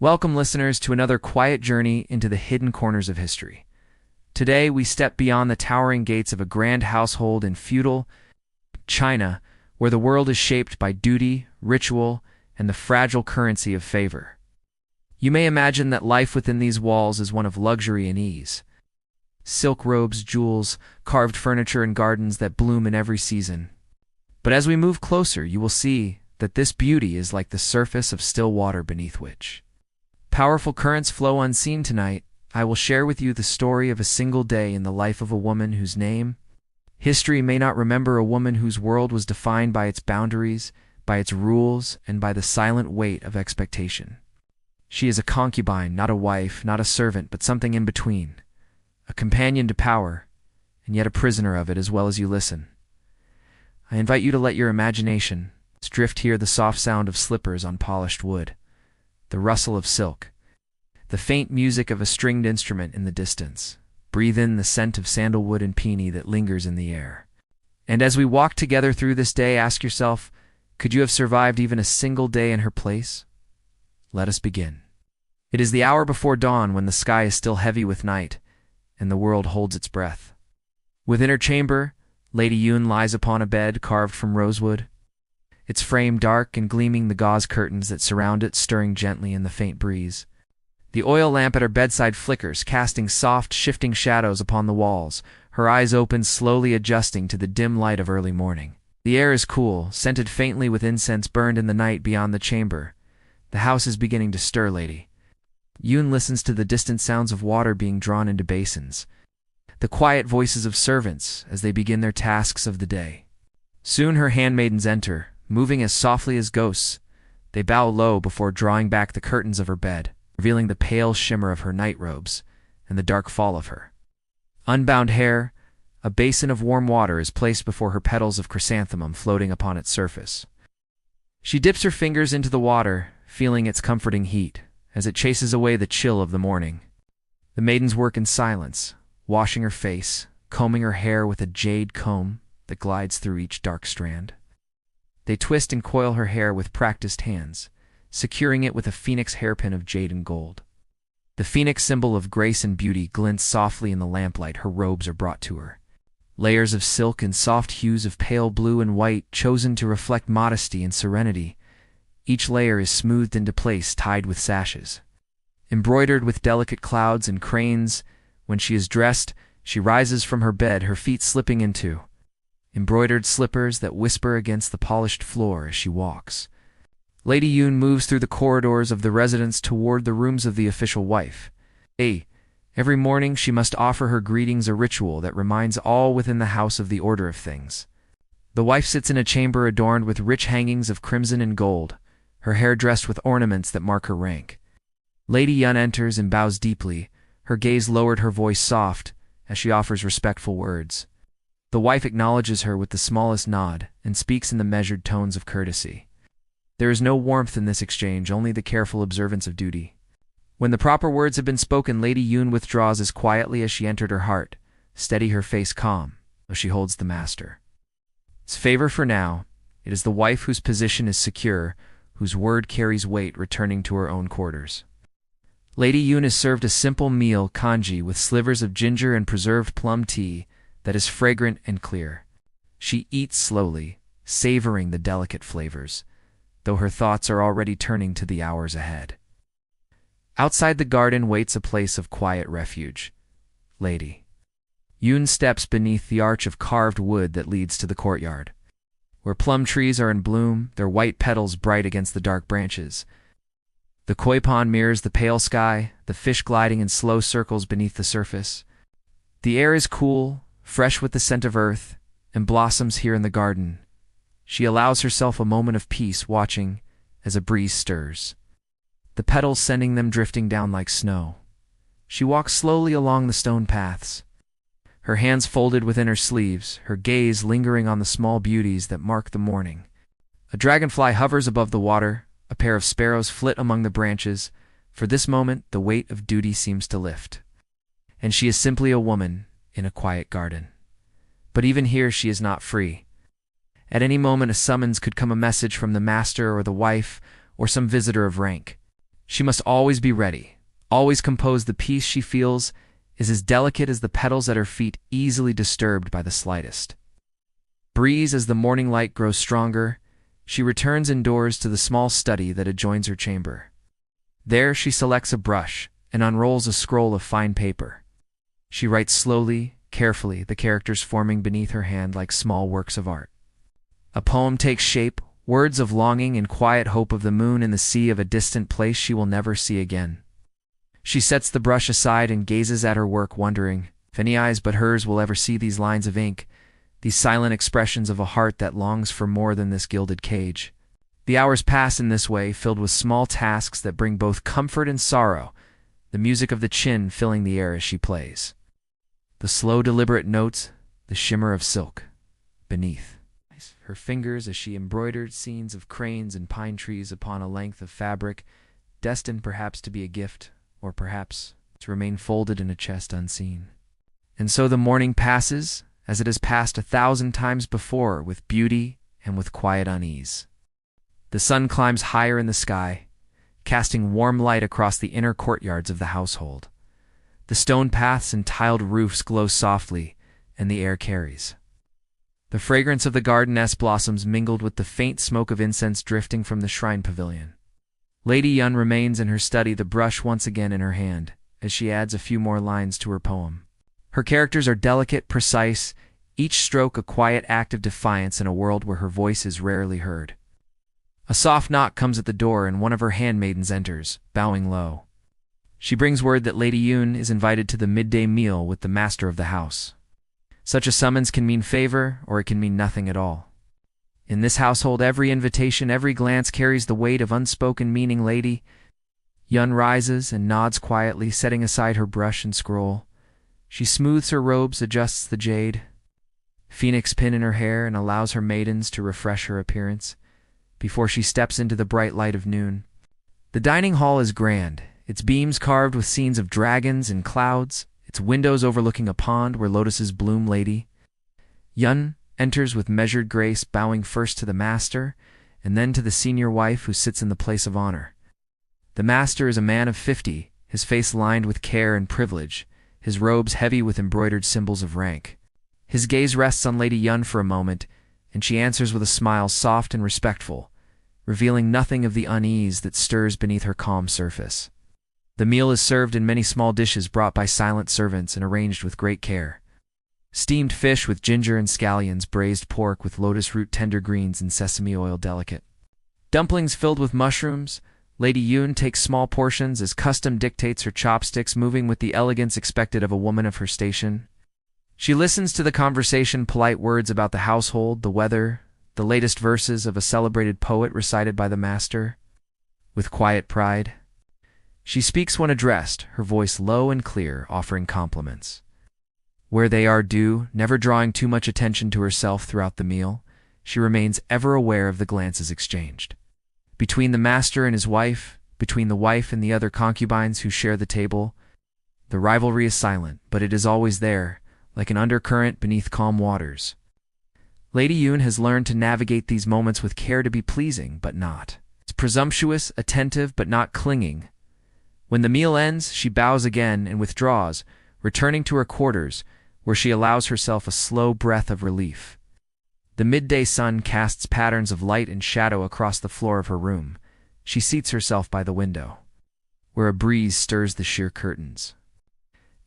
Welcome, listeners, to another quiet journey into the hidden corners of history. Today, we step beyond the towering gates of a grand household in feudal China, where the world is shaped by duty, ritual, and the fragile currency of favor. You may imagine that life within these walls is one of luxury and ease. Silk robes, jewels, carved furniture, and gardens that bloom in every season. But as we move closer, you will see that this beauty is like the surface of still water beneath which powerful currents flow unseen. Tonight, I will share with you the story of a single day in the life of a woman whose name history may not remember, a woman whose world was defined by its boundaries, by its rules, and by the silent weight of expectation. She is a concubine, not a wife, not a servant, but something in between. A companion to power, and yet a prisoner of it as well as you listen. I invite you to let your imagination drift here, the soft sound of slippers on polished wood, the rustle of silk, the faint music of a stringed instrument in the distance. Breathe in the scent of sandalwood and peony that lingers in the air. And as we walk together through this day, ask yourself, could you have survived even a single day in her place? Let us begin. It is the hour before dawn, when the sky is still heavy with night, and the world holds its breath. Within her chamber, Lady Yun lies upon a bed carved from rosewood, its frame dark and gleaming, the gauze curtains that surround it stirring gently in the faint breeze. The oil lamp at her bedside flickers, casting soft, shifting shadows upon the walls, her eyes open, slowly adjusting to the dim light of early morning. The air is cool, scented faintly with incense burned in the night beyond the chamber. The house is beginning to stir. Lady Yun listens to the distant sounds of water being drawn into basins, the quiet voices of servants as they begin their tasks of the day. Soon her handmaidens enter, moving as softly as ghosts. They bow low before drawing back the curtains of her bed, revealing the pale shimmer of her night robes and the dark fall of her unbound hair. A basin of warm water is placed before her, petals of chrysanthemum floating upon its surface. She dips her fingers into the water, feeling its comforting heat as it chases away the chill of the morning. The maidens work in silence, washing her face, combing her hair with a jade comb that glides through each dark strand. They twist and coil her hair with practiced hands, securing it with a phoenix hairpin of jade and gold. The phoenix, symbol of grace and beauty, glints softly in the lamplight. Her robes are brought to her, layers of silk and soft hues of pale blue and white, chosen to reflect modesty and serenity. Each layer is smoothed into place, tied with sashes, embroidered with delicate clouds and cranes. When she is dressed, she rises from her bed, her feet slipping into embroidered slippers that whisper against the polished floor as she walks. Lady Yun moves through the corridors of the residence toward the rooms of the official wife. Every morning she must offer her greetings, a ritual that reminds all within the house of the order of things. The wife sits in a chamber adorned with rich hangings of crimson and gold, her hair dressed with ornaments that mark her rank. Lady Yun enters and bows deeply, her gaze lowered, her voice soft as she offers respectful words. The wife acknowledges her with the smallest nod and speaks in the measured tones of courtesy. There is no warmth in this exchange, only the careful observance of duty. When the proper words have been spoken, Lady Yun withdraws as quietly as she entered, her heart steady, her face calm, though she holds the master its favor for now. It is the wife whose position is secure, whose word carries weight, returning to her own quarters. Lady Yun is served a simple meal, congee, with slivers of ginger and preserved plum tea that is fragrant and clear. She eats slowly, savoring the delicate flavors, though her thoughts are already turning to the hours ahead. Outside the garden waits a place of quiet refuge. Lady Yun steps beneath the arch of carved wood that leads to the courtyard, where plum trees are in bloom, their white petals bright against the dark branches. The koi pond mirrors the pale sky, the fish gliding in slow circles beneath the surface. The air is cool, fresh with the scent of earth and blossoms here in the garden. She allows herself a moment of peace, watching as a breeze stirs, the petals sending them drifting down like snow. She walks slowly along the stone paths, her hands folded within her sleeves, her gaze lingering on the small beauties that mark the morning. A dragonfly hovers above the water, a pair of sparrows flit among the branches. For this moment, the weight of duty seems to lift, and she is simply a woman in a quiet garden. But even here she is not free. At any moment a summons could come, a message from the master or the wife or some visitor of rank. She must always be ready, always compose. The peace she feels is as delicate as the petals at her feet, easily disturbed by the slightest breeze. As the morning light grows stronger, she returns indoors to the small study that adjoins her chamber. There she selects a brush and unrolls a scroll of fine paper. She writes slowly, carefully, the characters forming beneath her hand like small works of art. A poem takes shape, words of longing and quiet hope of the moon in the sea of a distant place she will never see again. She sets the brush aside and gazes at her work, wondering if any eyes but hers will ever see these lines of ink, these silent expressions of a heart that longs for more than this gilded cage. The hours pass in this way, filled with small tasks that bring both comfort and sorrow, the music of the chin filling the air as she plays. The slow, deliberate notes, the shimmer of silk beneath her fingers as she embroidered scenes of cranes and pine trees upon a length of fabric, destined perhaps to be a gift, or perhaps to remain folded in a chest unseen. And so the morning passes, as it has passed 1,000 times before, with beauty and with quiet unease. The sun climbs higher in the sky, casting warm light across the inner courtyards of the household. The stone paths and tiled roofs glow softly, and the air carries the fragrance of the garden-esque blossoms mingled with the faint smoke of incense drifting from the shrine pavilion. Lady Yun remains in her study, the brush once again in her hand, as she adds a few more lines to her poem. Her characters are delicate, precise, each stroke a quiet act of defiance in a world where her voice is rarely heard. A soft knock comes at the door, and one of her handmaidens enters, bowing low. She brings word that Lady Yun is invited to the midday meal with the master of the house. Such a summons can mean favor, or it can mean nothing at all. In this household, every invitation, every glance carries the weight of unspoken meaning. Lady Yun rises and nods quietly, setting aside her brush and scroll. She smooths her robes, adjusts the jade phoenix pin in her hair, and allows her maidens to refresh her appearance before she steps into the bright light of noon. The dining hall is grand, its beams carved with scenes of dragons and clouds, its windows overlooking a pond where lotuses bloom. Lady Yun enters with measured grace, bowing first to the master and then to the senior wife who sits in the place of honor. The master is a man of 50, his face lined with care and privilege, his robes heavy with embroidered symbols of rank. His gaze rests on Lady Yun for a moment, and she answers with a smile soft and respectful, revealing nothing of the unease that stirs beneath her calm surface. The meal is served in many small dishes brought by silent servants and arranged with great care. Steamed fish with ginger and scallions, braised pork with lotus root, tender greens and sesame oil, delicate dumplings filled with mushrooms. Lady Yun takes small portions as custom dictates, her chopsticks moving with the elegance expected of a woman of her station. She listens to the conversation, polite words about the household, the weather, the latest verses of a celebrated poet recited by the master, with quiet pride. She speaks when addressed, her voice low and clear, offering compliments where they are due, never drawing too much attention to herself. Throughout the meal, she remains ever aware of the glances exchanged between the master and his wife, between the wife and the other concubines who share the table. The rivalry is silent, but it is always there, like an undercurrent beneath calm waters. Lady Yun has learned to navigate these moments with care, to be pleasing but not presumptuous, attentive but not clinging. When the meal ends, she bows again and withdraws, returning to her quarters, where she allows herself a slow breath of relief. The midday sun casts patterns of light and shadow across the floor of her room. She seats herself by the window, where a breeze stirs the sheer curtains.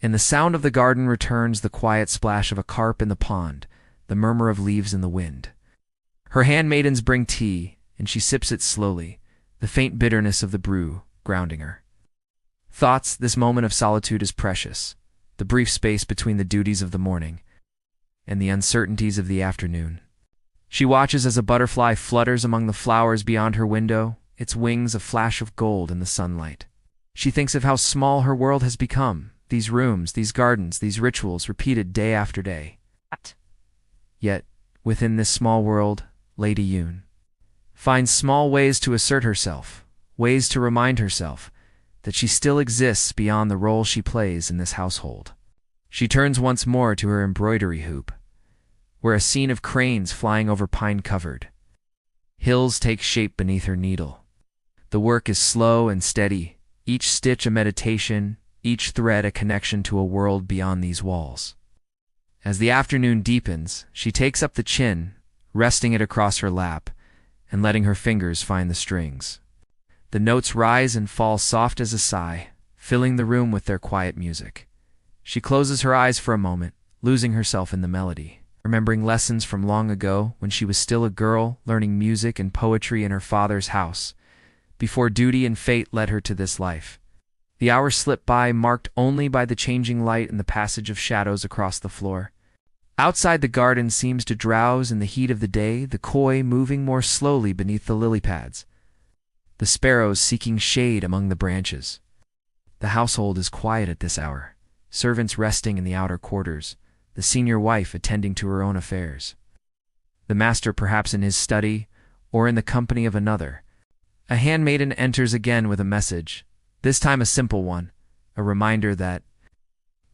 And the sound of the garden returns, the quiet splash of a carp in the pond, the murmur of leaves in the wind. Her handmaidens bring tea, and she sips it slowly, the faint bitterness of the brew grounding her thoughts. This moment of solitude is precious, the brief space between the duties of the morning and the uncertainties of the afternoon. She watches as a butterfly flutters among the flowers beyond her window, its wings a flash of gold in the sunlight. She thinks of how small her world has become, these rooms, these gardens, these rituals repeated day after day. Yet, within this small world, Lady Yun finds small ways to assert herself, ways to remind herself that she still exists beyond the role she plays in this household. She turns once more to her embroidery hoop, where a scene of cranes flying over pine-covered hills takes shape beneath her needle. The work is slow and steady, each stitch a meditation, each thread a connection to a world beyond these walls. As the afternoon deepens, she takes up the chin, resting it across her lap, and letting her fingers find the strings. The notes rise and fall soft as a sigh, filling the room with their quiet music. She closes her eyes for a moment, losing herself in the melody, remembering lessons from long ago when she was still a girl learning music and poetry in her father's house, before duty and fate led her to this life. The hours slip by, marked only by the changing light and the passage of shadows across the floor. Outside, the garden seems to drowse in the heat of the day, the koi moving more slowly beneath the lily pads, the sparrows seeking shade among the branches. The household is quiet at this hour, servants resting in the outer quarters, the senior wife attending to her own affairs. The master perhaps in his study, or in the company of another. A handmaiden enters again with a message, this time a simple one, a reminder that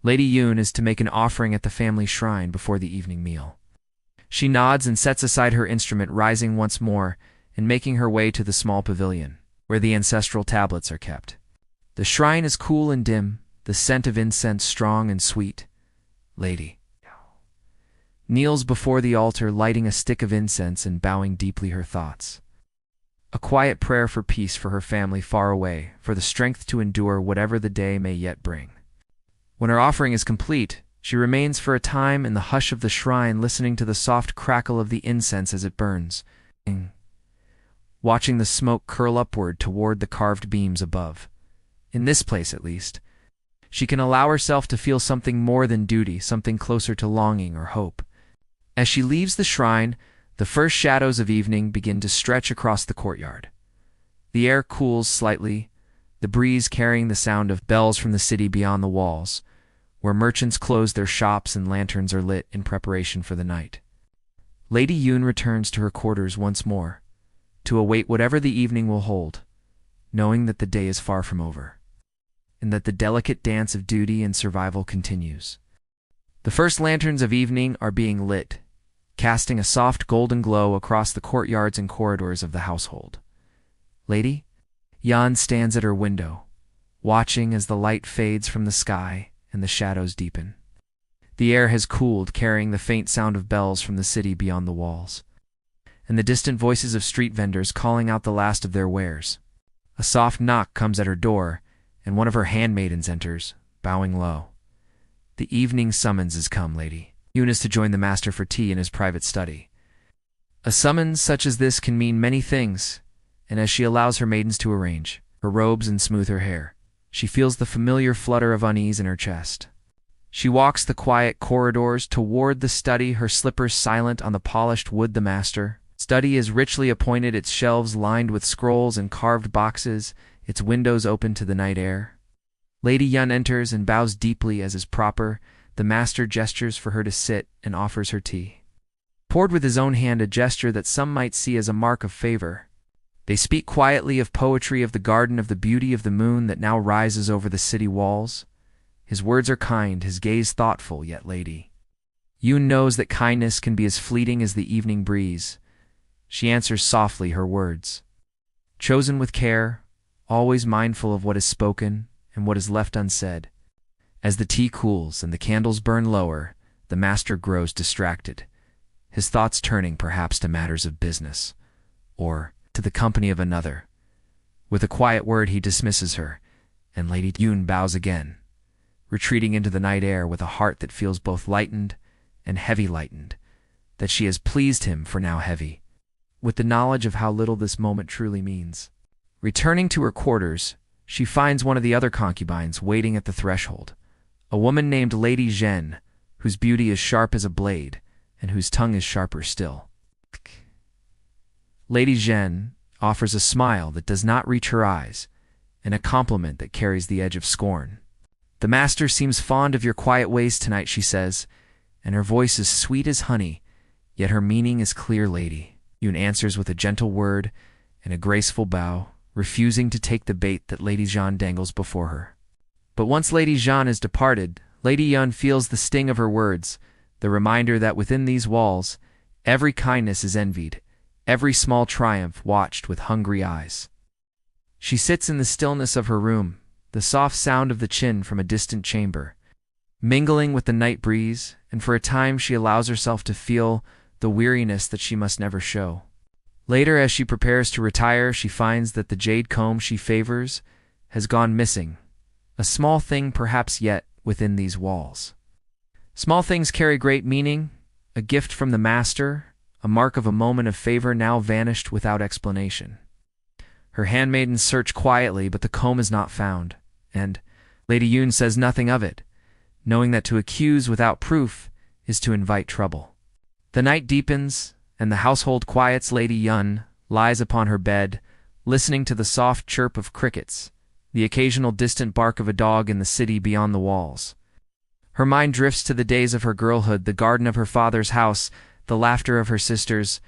Lady Yun is to make an offering at the family shrine before the evening meal. She nods and sets aside her instrument, rising once more and making her way to the small pavilion, where the ancestral tablets are kept. The shrine is cool and dim, the scent of incense strong and sweet. Lady kneels before the altar, lighting a stick of incense and bowing deeply her thoughts. A quiet prayer for peace for her family far away, for the strength to endure whatever the day may yet bring. When her offering is complete, she remains for a time in the hush of the shrine, listening to the soft crackle of the incense as it burns, watching the smoke curl upward toward the carved beams above. In this place, at least, she can allow herself to feel something more than duty, something closer to longing or hope. As she leaves the shrine, the first shadows of evening begin to stretch across the courtyard. The air cools slightly, the breeze carrying the sound of bells from the city beyond the walls, where merchants close their shops and lanterns are lit in preparation for the night. Lady Yun returns to her quarters once more, to await whatever the evening will hold, knowing that the day is far from over, and that the delicate dance of duty and survival continues. The first lanterns of evening are being lit, casting a soft golden glow across the courtyards and corridors of the household. Lady Yan stands at her window, watching as the light fades from the sky and the shadows deepen. The air has cooled, carrying the faint sound of bells from the city beyond the walls, and the distant voices of street vendors calling out the last of their wares. A soft knock comes at her door, and one of her handmaidens enters, bowing low. The evening summons is come, Lady Yun is to join the master for tea in his private study. A summons such as this can mean many things, and as she allows her maidens to arrange her robes and smooth her hair, she feels the familiar flutter of unease in her chest. She walks the quiet corridors toward the study, her slippers silent on the polished wood. The master study is richly appointed, its shelves lined with scrolls and carved boxes, its windows open to the night air. Lady Yun enters and bows deeply as is proper. The master gestures for her to sit and offers her tea, poured with his own hand, a gesture that some might see as a mark of favor. They speak quietly of poetry, of the garden, of the beauty of the moon that now rises over the city walls. His words are kind, his gaze thoughtful, yet Lady Yun knows that kindness can be as fleeting as the evening breeze. She answers softly her words, chosen with care, always mindful of what is spoken and what is left unsaid. As the tea cools and the candles burn lower, the master grows distracted, his thoughts turning perhaps to matters of business, or to the company of another. With a quiet word he dismisses her, and Lady Yun bows again, retreating into the night air with a heart that feels both lightened and heavy, lightened, that she has pleased him for now heavy, with the knowledge of how little this moment truly means. Returning to her quarters, she finds one of the other concubines waiting at the threshold, a woman named Lady Zhen, whose beauty is sharp as a blade, and whose tongue is sharper still. Lady Zhen offers a smile that does not reach her eyes, and a compliment that carries the edge of scorn. The master seems fond of your quiet ways tonight, she says, and her voice is sweet as honey, yet her meaning is clear. Lady Yun answers with a gentle word and a graceful bow, refusing to take the bait that Lady Zhen dangles before her. But once Lady Zhen is departed, Lady Yun feels the sting of her words, the reminder that within these walls, every kindness is envied, every small triumph watched with hungry eyes. She sits in the stillness of her room, the soft sound of the chin from a distant chamber, mingling with the night breeze, and for a time she allows herself to feel the weariness that she must never show. Later, as she prepares to retire, she finds that the jade comb she favors has gone missing, a small thing perhaps yet within these walls. Small things carry great meaning, a gift from the master, a mark of a moment of favor now vanished without explanation. Her handmaidens search quietly, but the comb is not found, and Lady Yun says nothing of it, knowing that to accuse without proof is to invite trouble. The night deepens, and the household quiets. Lady Yun lies upon her bed, listening to the soft chirp of crickets, the occasional distant bark of a dog in the city beyond the walls. Her mind drifts to the days of her girlhood, the garden of her father's house, the laughter of her sisters,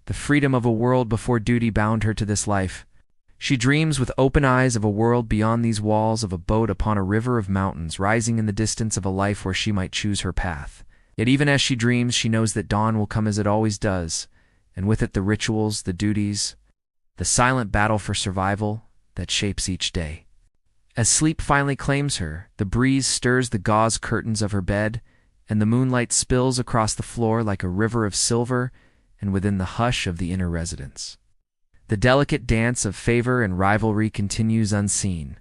the freedom of a world before duty bound her to this life. She dreams with open eyes of a world beyond these walls, of a boat upon a river of mountains, rising in the distance, of a life where she might choose her path. Yet even as she dreams, she knows that dawn will come as it always does, and with it the rituals, the duties, the silent battle for survival that shapes each day. As sleep finally claims her, the breeze stirs the gauze curtains of her bed, and the moonlight spills across the floor like a river of silver and within the hush of the inner residence. The delicate dance of favor and rivalry continues unseen.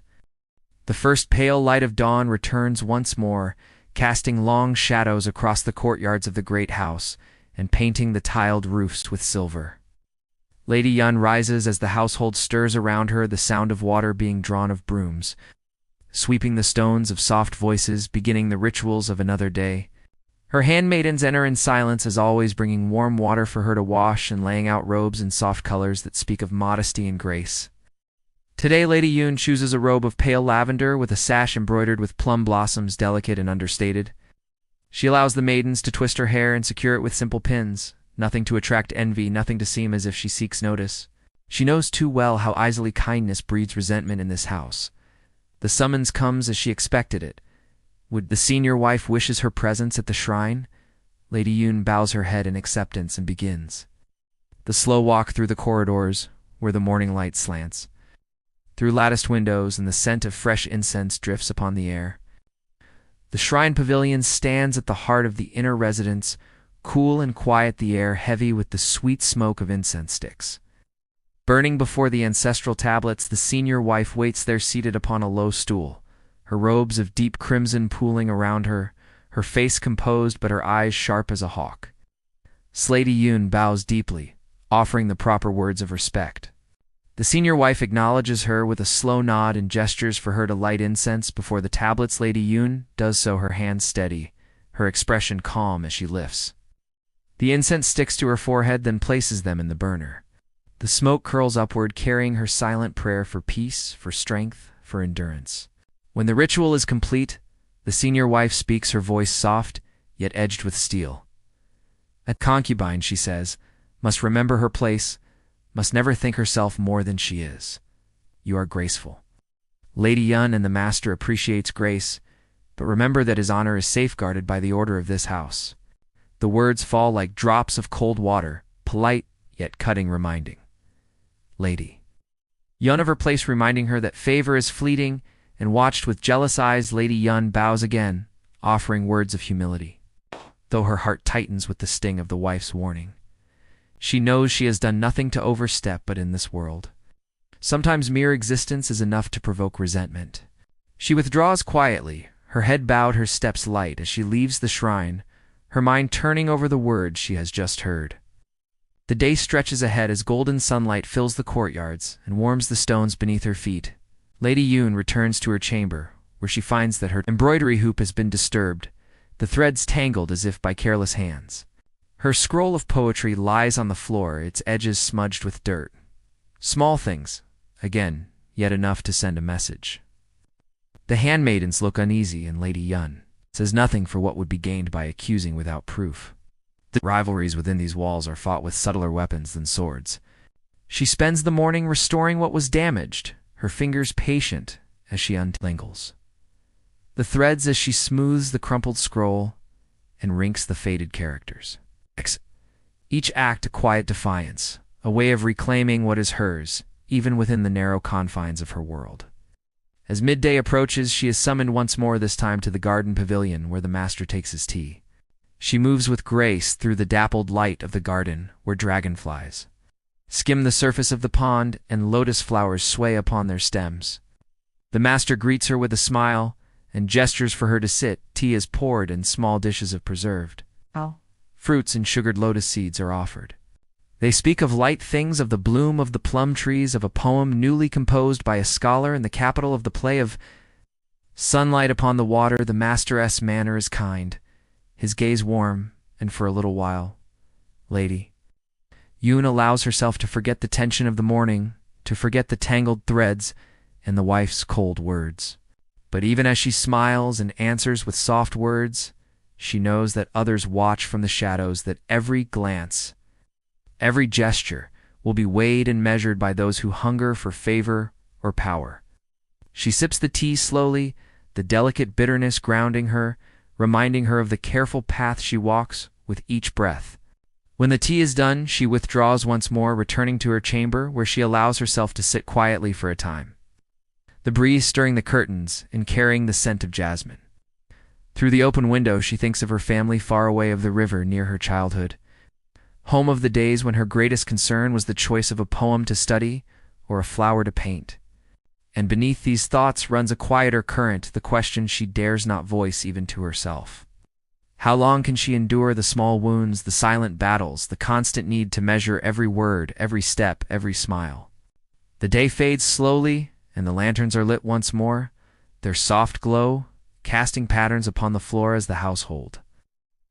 The first pale light of dawn returns once more, casting long shadows across the courtyards of the great house and painting the tiled roofs with silver. Lady Yun rises as the household stirs around her, the sound of water being drawn, of brooms sweeping the stones, of soft voices beginning the rituals of another day. Her handmaidens enter in silence, as always, bringing warm water for her to wash and laying out robes in soft colors that speak of modesty and grace. Today Lady Yun chooses a robe of pale lavender with a sash embroidered with plum blossoms, delicate and understated. She allows the maidens to twist her hair and secure it with simple pins, nothing to attract envy, nothing to seem as if she seeks notice. She knows too well how easily kindness breeds resentment in this house. The summons comes as she expected it. Would the senior wife wishes her presence at the shrine? Lady Yun bows her head in acceptance and begins. The slow walk through the corridors, where the morning light slants, through latticed windows, and the scent of fresh incense drifts upon the air. The shrine pavilion stands at the heart of the inner residence, cool and quiet, the air heavy with the sweet smoke of incense sticks. Burning before the ancestral tablets, the senior wife waits there seated upon a low stool, her robes of deep crimson pooling around her, her face composed but her eyes sharp as a hawk. Lady Yun bows deeply, offering the proper words of respect. The senior wife acknowledges her with a slow nod and gestures for her to light incense before the tablets. Lady Yun does so, her hands steady, her expression calm as she lifts. The incense sticks to her forehead, then places them in the burner. The smoke curls upward, carrying her silent prayer for peace, for strength, for endurance. When the ritual is complete, the senior wife speaks, her voice soft, yet edged with steel. A concubine, she says, must remember her place, must never think herself more than she is. You are graceful. Lady Yun and the master appreciates grace, but remember that his honor is safeguarded by the order of this house. The words fall like drops of cold water, polite yet cutting, reminding Lady Yun of her place, reminding her that favor is fleeting, and watched with jealous eyes. Lady Yun bows again, offering words of humility, though her heart tightens with the sting of the wife's warning. She knows she has done nothing to overstep, but in this world, sometimes mere existence is enough to provoke resentment. She withdraws quietly, her head bowed, her steps light, as she leaves the shrine, her mind turning over the words she has just heard. The day stretches ahead as golden sunlight fills the courtyards and warms the stones beneath her feet. Lady Yun returns to her chamber, where she finds that her embroidery hoop has been disturbed, the threads tangled as if by careless hands. Her scroll of poetry lies on the floor, its edges smudged with dirt. Small things, again, yet enough to send a message. The handmaidens look uneasy, and Lady Yun says nothing for what would be gained by accusing without proof. The rivalries within these walls are fought with subtler weapons than swords. She spends the morning restoring what was damaged, her fingers patient as she untangles the threads, as she smooths the crumpled scroll and rinks the faded characters. Each act a quiet defiance, a way of reclaiming what is hers, even within the narrow confines of her world. As midday approaches, she is summoned once more, this time to the garden pavilion where the master takes his tea. She moves with grace through the dappled light of the garden where dragonflies skim the surface of the pond and lotus flowers sway upon their stems. The master greets her with a smile and gestures for her to sit. Tea is poured and small dishes of preserved fruits and sugared lotus seeds are offered. They speak of light things, of the bloom of the plum trees, of a poem newly composed by a scholar in the capital, of the play of sunlight upon the water. The master's manner is kind, his gaze warm, and for a little while, Lady Yun allows herself to forget the tension of the morning, to forget the tangled threads and the wife's cold words. But even as she smiles and answers with soft words, she knows that others watch from the shadows, that every glance, every gesture will be weighed and measured by those who hunger for favor or power. She sips the tea slowly, the delicate bitterness grounding her, reminding her of the careful path she walks with each breath. When the tea is done, she withdraws once more, returning to her chamber, where she allows herself to sit quietly for a time, the breeze stirring the curtains and carrying the scent of jasmine. Through the open window, she thinks of her family far away, of the river near her childhood, home of the days when her greatest concern was the choice of a poem to study or a flower to paint. And beneath these thoughts runs a quieter current, the question she dares not voice even to herself. How long can she endure the small wounds, the silent battles, the constant need to measure every word, every step, every smile? The day fades slowly, and the lanterns are lit once more, their soft glow casting patterns upon the floor as the household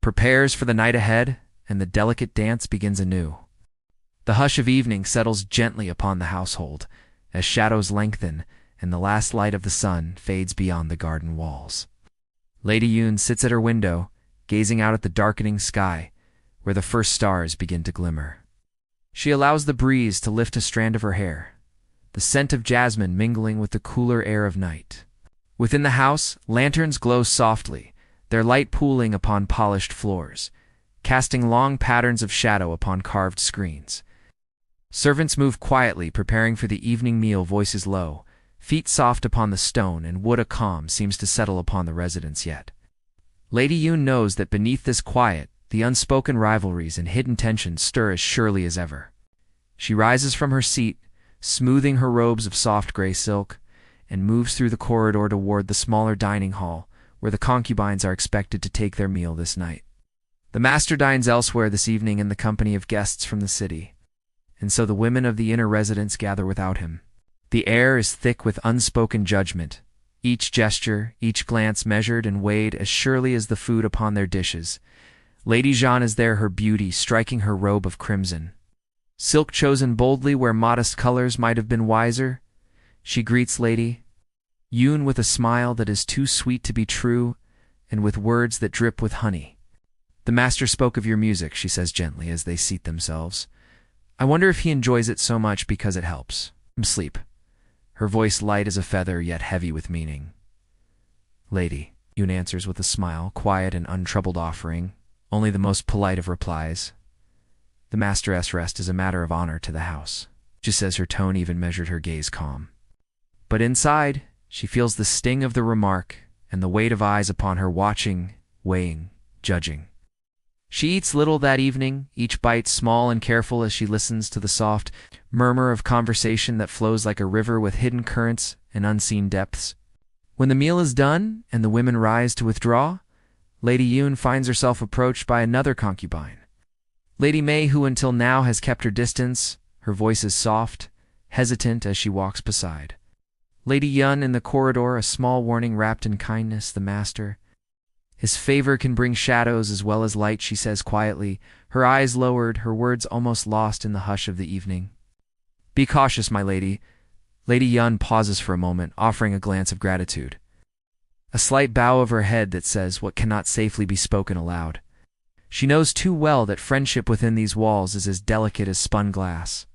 prepares for the night ahead, and the delicate dance begins anew. The hush of evening settles gently upon the household as shadows lengthen and the last light of the sun fades beyond the garden walls. Lady Yun sits at her window, gazing out at the darkening sky where the first stars begin to glimmer. She allows the breeze to lift a strand of her hair, the scent of jasmine mingling with the cooler air of night. Within the house, lanterns glow softly, their light pooling upon polished floors, casting long patterns of shadow upon carved screens. Servants move quietly, preparing for the evening meal, voices low, feet soft upon the stone, and wood. A calm seems to settle upon the residence yet. Lady Yun knows that beneath this quiet, the unspoken rivalries and hidden tensions stir as surely as ever. She rises from her seat, smoothing her robes of soft gray silk, and moves through the corridor toward the smaller dining hall, where the concubines are expected to take their meal this night. The master dines elsewhere this evening in the company of guests from the city, and so the women of the inner residence gather without him. The air is thick with unspoken judgment, each gesture, each glance measured and weighed as surely as the food upon their dishes. Lady Jeanne is there, her beauty striking her robe of crimson, silk chosen boldly where modest colors might have been wiser. She greets Lady Yun with a smile that is too sweet to be true, and with words that drip with honey. "The master spoke of your music," she says gently as they seat themselves. "I wonder if he enjoys it so much because it helps him sleep." Her voice light as a feather, yet heavy with meaning. "Lady," Yun answers with a smile, quiet and untroubled, offering only the most polite of replies. "The master's rest is a matter of honor to the house," she says, her tone even measured, her gaze calm. But inside, she feels the sting of the remark and the weight of eyes upon her, watching, weighing, judging. She eats little that evening, each bite small and careful, as she listens to the soft murmur of conversation that flows like a river with hidden currents and unseen depths. When the meal is done and the women rise to withdraw, Lady Yun finds herself approached by another concubine, Lady May, who until now has kept her distance. Her voice is soft, hesitant as she walks beside Lady Yun in the corridor, a small warning wrapped in kindness. "The master, his favor can bring shadows as well as light," she says quietly, her eyes lowered, her words almost lost in the hush of the evening. "Be cautious, my lady." Lady Yun pauses for a moment, offering a glance of gratitude, a slight bow of her head that says what cannot safely be spoken aloud. She knows too well that friendship within these walls is as delicate as spun glass,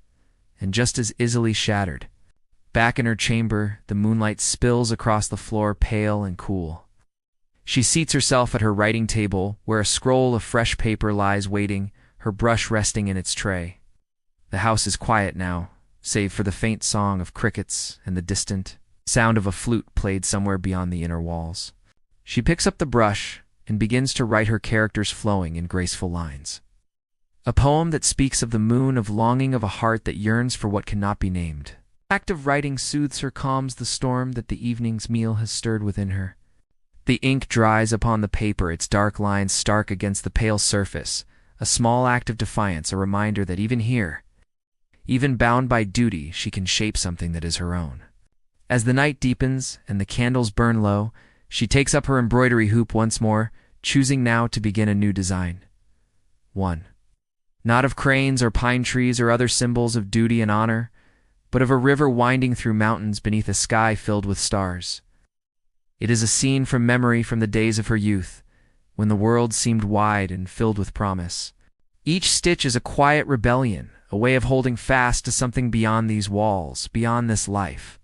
and just as easily shattered. Back in her chamber, the moonlight spills across the floor, pale and cool. She seats herself at her writing table, where a scroll of fresh paper lies waiting, her brush resting in its tray. The house is quiet now, save for the faint song of crickets and the distant sound of a flute played somewhere beyond the inner walls. She picks up the brush and begins to write her characters flowing in graceful lines. A poem that speaks of the moon, of longing, of a heart that yearns for what cannot be named. The act of writing soothes her, calms the storm that the evening's meal has stirred within her. The ink dries upon the paper, its dark lines stark against the pale surface, a small act of defiance, a reminder that even here, even bound by duty, she can shape something that is her own. As the night deepens and the candles burn low, she takes up her embroidery hoop once more, choosing now to begin a new design. 1. Not of cranes or pine trees or other symbols of duty and honor, but of a river winding through mountains beneath a sky filled with stars. It is a scene from memory, from the days of her youth, when the world seemed wide and filled with promise. Each stitch is a quiet rebellion, a way of holding fast to something beyond these walls, beyond this life.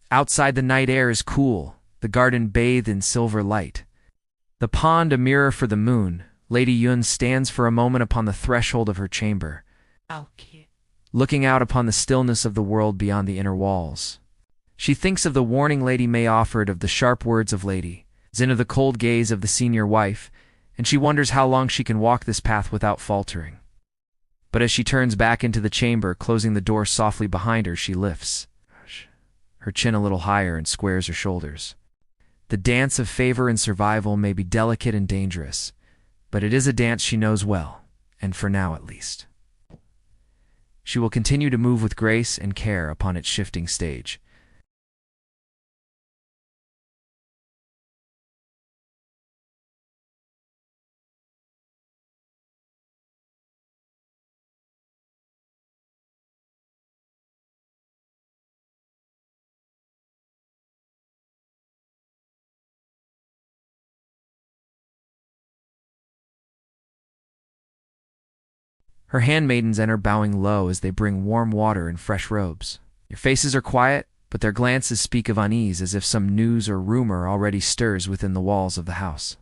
Outside, the night air is cool, the garden bathed in silver light. The pond a mirror for the moon, Lady Yun stands for a moment upon the threshold of her chamber, looking out upon the stillness of the world beyond the inner walls. She thinks of the warning Lady May offered, of the sharp words of Lady Zin, of the cold gaze of the senior wife, and she wonders how long she can walk this path without faltering. But as she turns back into the chamber, closing the door softly behind her, she lifts her chin a little higher and squares her shoulders. The dance of favor and survival may be delicate and dangerous, but it is a dance she knows well, and for now at least. She will continue to move with grace and care upon its shifting stage. Her handmaidens enter, bowing low as they bring warm water and fresh robes. Their faces are quiet, but their glances speak of unease, as if some news or rumor already stirs within the walls of the house.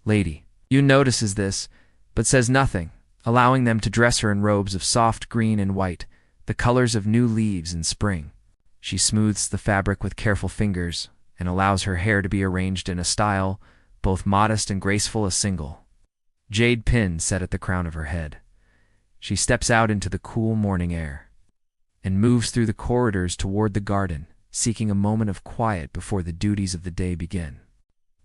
Lady Yun notices this, but says nothing, allowing them to dress her in robes of soft green and white, the colors of new leaves in spring. She smooths the fabric with careful fingers and allows her hair to be arranged in a style both modest and graceful, a single jade pin set at the crown of her head. She steps out into the cool morning air and moves through the corridors toward the garden, seeking a moment of quiet before the duties of the day begin.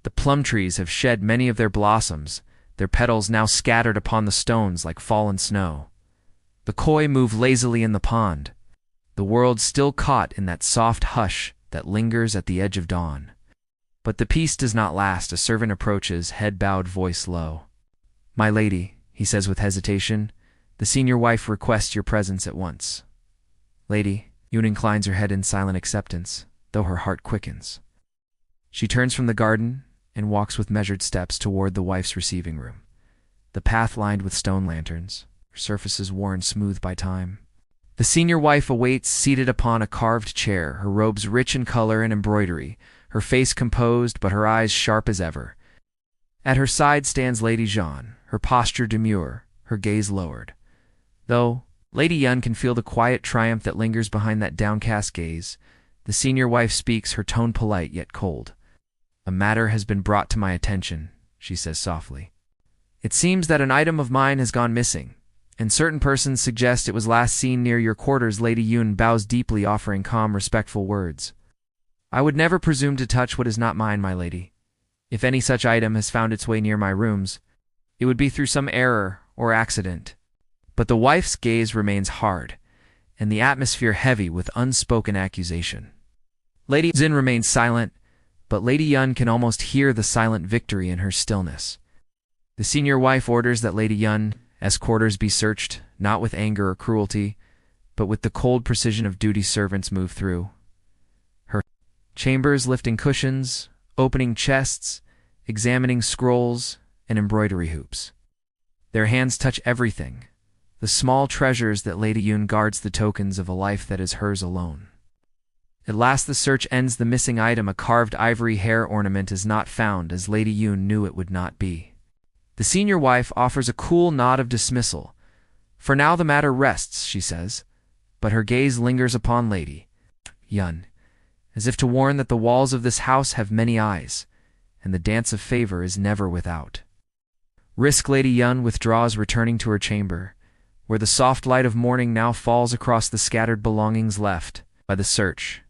The plum trees have shed many of their blossoms, their petals now scattered upon the stones like fallen snow. The koi move lazily in the pond, the world still caught in that soft hush that lingers at the edge of dawn. But the peace does not last. A servant approaches, head bowed, voice low. "My lady," he says with hesitation, "the senior wife requests your presence at once." "Lady," Yun inclines her head in silent acceptance, though her heart quickens. She turns from the garden and walks with measured steps toward the wife's receiving room, the path lined with stone lanterns, her surfaces worn smooth by time. The senior wife awaits, seated upon a carved chair, her robes rich in color and embroidery, her face composed but her eyes sharp as ever. At her side stands Lady Jeanne, her posture demure, her gaze lowered. Though Lady Yun can feel the quiet triumph that lingers behind that downcast gaze, the senior wife speaks, her tone polite yet cold. "A matter has been brought to my attention," she says softly. "It seems that an item of mine has gone missing, and certain persons suggest it was last seen near your quarters." Lady Yun bows deeply, offering calm, respectful words. "I would never presume to touch what is not mine, my lady. If any such item has found its way near my rooms, it would be through some error or accident." But the wife's gaze remains hard, and the atmosphere heavy with unspoken accusation. Lady Zin remains silent, but Lady Yun can almost hear the silent victory in her stillness. The senior wife orders that Lady Yun's quarters be searched, not with anger or cruelty, but with the cold precision of duty. Servants move through her chambers, lifting cushions, opening chests, examining scrolls and embroidery hoops. Their hands touch everything, the small treasures that Lady Yun guards, the tokens of a life that is hers alone. At last the search ends. The missing item, a carved ivory hair ornament, is not found, as Lady Yun knew it would not be. The senior wife offers a cool nod of dismissal. "For now the matter rests," she says. but her gaze lingers upon Lady Yun, as if to warn that the walls of this house have many eyes, and the dance of favor is never without. Lady Yun withdraws, returning to her chamber, where the soft light of morning now falls across the scattered belongings left by the search.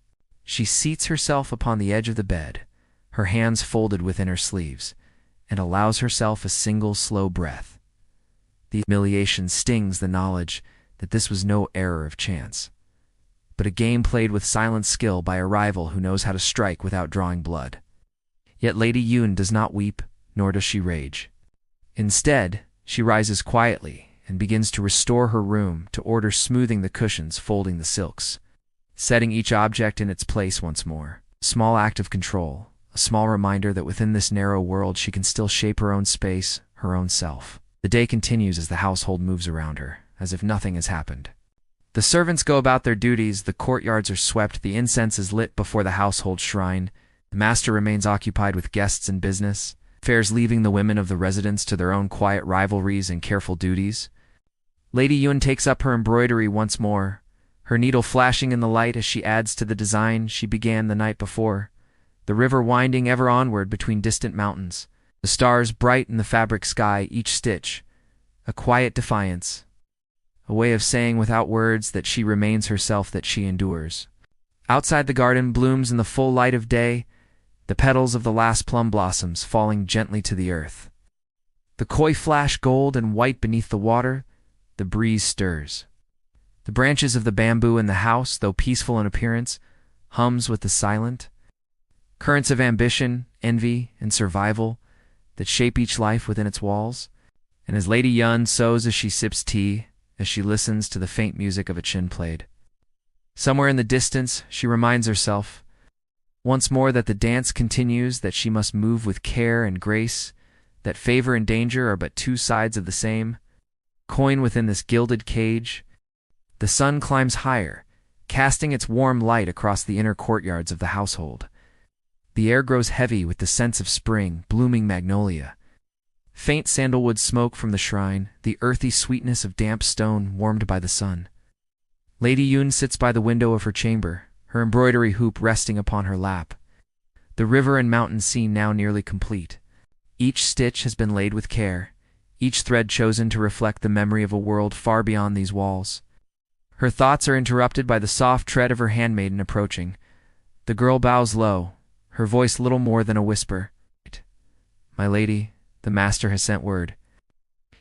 She seats herself upon the edge of the bed, her hands folded within her sleeves, and allows herself a single slow breath. The humiliation stings the knowledge that this was no error of chance, but a game played with silent skill by a rival who knows how to strike without drawing blood. Yet Lady Yun does not weep, nor does she rage. Instead, she rises quietly and begins to restore her room to order, smoothing the cushions, folding the silks, setting each object in its place once more. A small act of control, a small reminder that within this narrow world she can still shape her own space, her own self. The day continues as the household moves around her, as if nothing has happened. The servants go about their duties, the courtyards are swept, the incense is lit before the household shrine, the master remains occupied with guests and business, affairs leaving the women of the residence to their own quiet rivalries and careful duties. Lady Yun takes up her embroidery once more, her needle flashing in the light as she adds to the design she began the night before, the river winding ever onward between distant mountains, the stars bright in the fabric sky, each stitch a quiet defiance, a way of saying without words that she remains herself, that she endures. Outside, the garden blooms in the full light of day, the petals of the last plum blossoms falling gently to the earth. The koi flash gold and white beneath the water, the breeze stirs. The branches of the bamboo in the house, though peaceful in appearance, hums with the silent currents of ambition, envy, and survival that shape each life within its walls. And as Lady Yun sews as she sips tea, as she listens to the faint music of a chin played, somewhere in the distance she reminds herself once more that the dance continues, that she must move with care and grace, that favor and danger are but two sides of the same coin within this gilded cage. The sun climbs higher, casting its warm light across the inner courtyards of the household. The air grows heavy with the scents of spring, blooming magnolia, faint sandalwood smoke from the shrine, the earthy sweetness of damp stone warmed by the sun. Lady Yun sits by the window of her chamber, her embroidery hoop resting upon her lap. The river and mountain scene now nearly complete. Each stitch has been laid with care, each thread chosen to reflect the memory of a world far beyond these walls. Her thoughts are interrupted by the soft tread of her handmaiden approaching. The girl bows low, her voice little more than a whisper. "My lady, the master has sent word.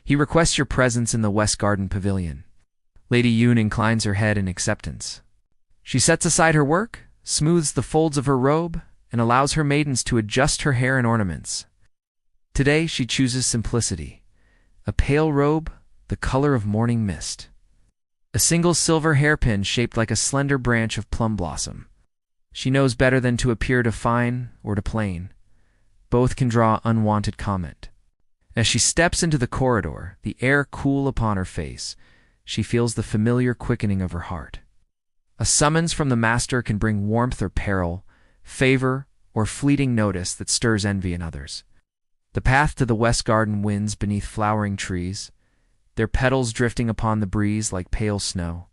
He requests your presence in the West Garden Pavilion." Lady Yun inclines her head in acceptance. She sets aside her work, smooths the folds of her robe, and allows her maidens to adjust her hair and ornaments. Today she chooses simplicity, a pale robe, the color of morning mist, a single silver hairpin shaped like a slender branch of plum blossom. She knows better than to appear to fine or to plain. Both can draw unwanted comment. As she steps into the corridor, the air cool upon her face, she feels the familiar quickening of her heart. A summons from the master can bring warmth or peril, favor or fleeting notice that stirs envy in others. The path to the West Garden winds beneath flowering trees, their petals drifting upon the breeze like pale snow.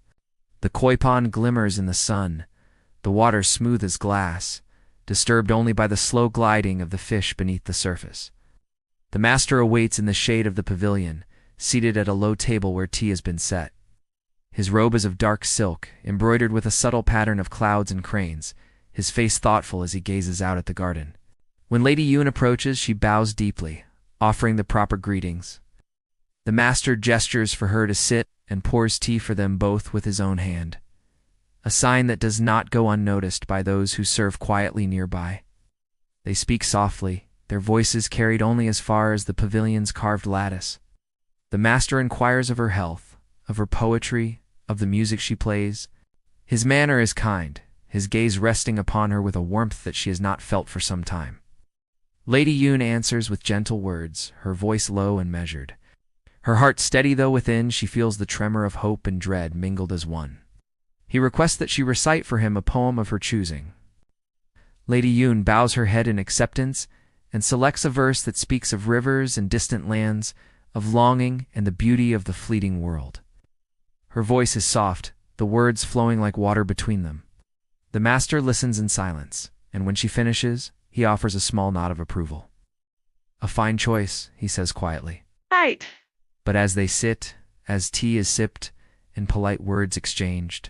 The koi pond glimmers in the sun, the water smooth as glass, disturbed only by the slow gliding of the fish beneath the surface. The master awaits in the shade of the pavilion, seated at a low table where tea has been set. His robe is of dark silk, embroidered with a subtle pattern of clouds and cranes, his face thoughtful as he gazes out at the garden. When Lady Yun approaches, she bows deeply, offering the proper greetings. The master gestures for her to sit and pours tea for them both with his own hand, a sign that does not go unnoticed by those who serve quietly nearby. They speak softly, their voices carried only as far as the pavilion's carved lattice. The master inquires of her health, of her poetry, of the music she plays. His manner is kind, his gaze resting upon her with a warmth that she has not felt for some time. Lady Yun answers with gentle words, her voice low and measured. Her heart steady, though within she feels the tremor of hope and dread mingled as one. He requests that she recite for him a poem of her choosing. Lady Yun bows her head in acceptance and selects a verse that speaks of rivers and distant lands, of longing and the beauty of the fleeting world. Her voice is soft, the words flowing like water between them. The master listens in silence, and when she finishes, he offers a small nod of approval. "A fine choice," he says quietly. Right. But as they sit, as tea is sipped, and polite words exchanged,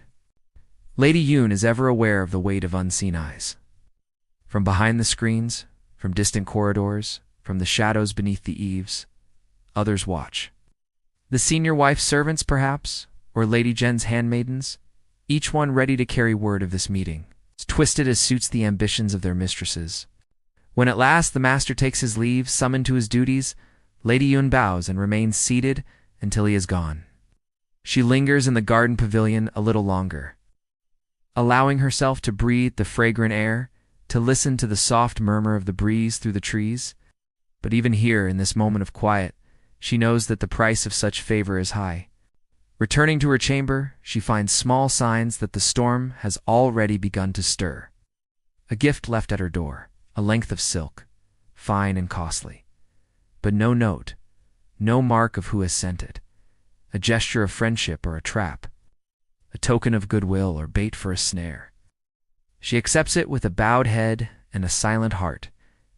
Lady Yun is ever aware of the weight of unseen eyes. From behind the screens, from distant corridors, from the shadows beneath the eaves, others watch. The senior wife's servants, perhaps, or Lady Jen's handmaidens, each one ready to carry word of this meeting, as twisted as suits the ambitions of their mistresses. When at last the master takes his leave, summoned to his duties, Lady Yun bows and remains seated until he is gone. She lingers in the garden pavilion a little longer, allowing herself to breathe the fragrant air, to listen to the soft murmur of the breeze through the trees. But even here, in this moment of quiet, she knows that the price of such favor is high. Returning to her chamber, she finds small signs that the storm has already begun to stir. A gift left at her door, a length of silk, fine and costly. But no note, no mark of who has sent it, a gesture of friendship or a trap, a token of goodwill or bait for a snare. She accepts it with a bowed head and a silent heart,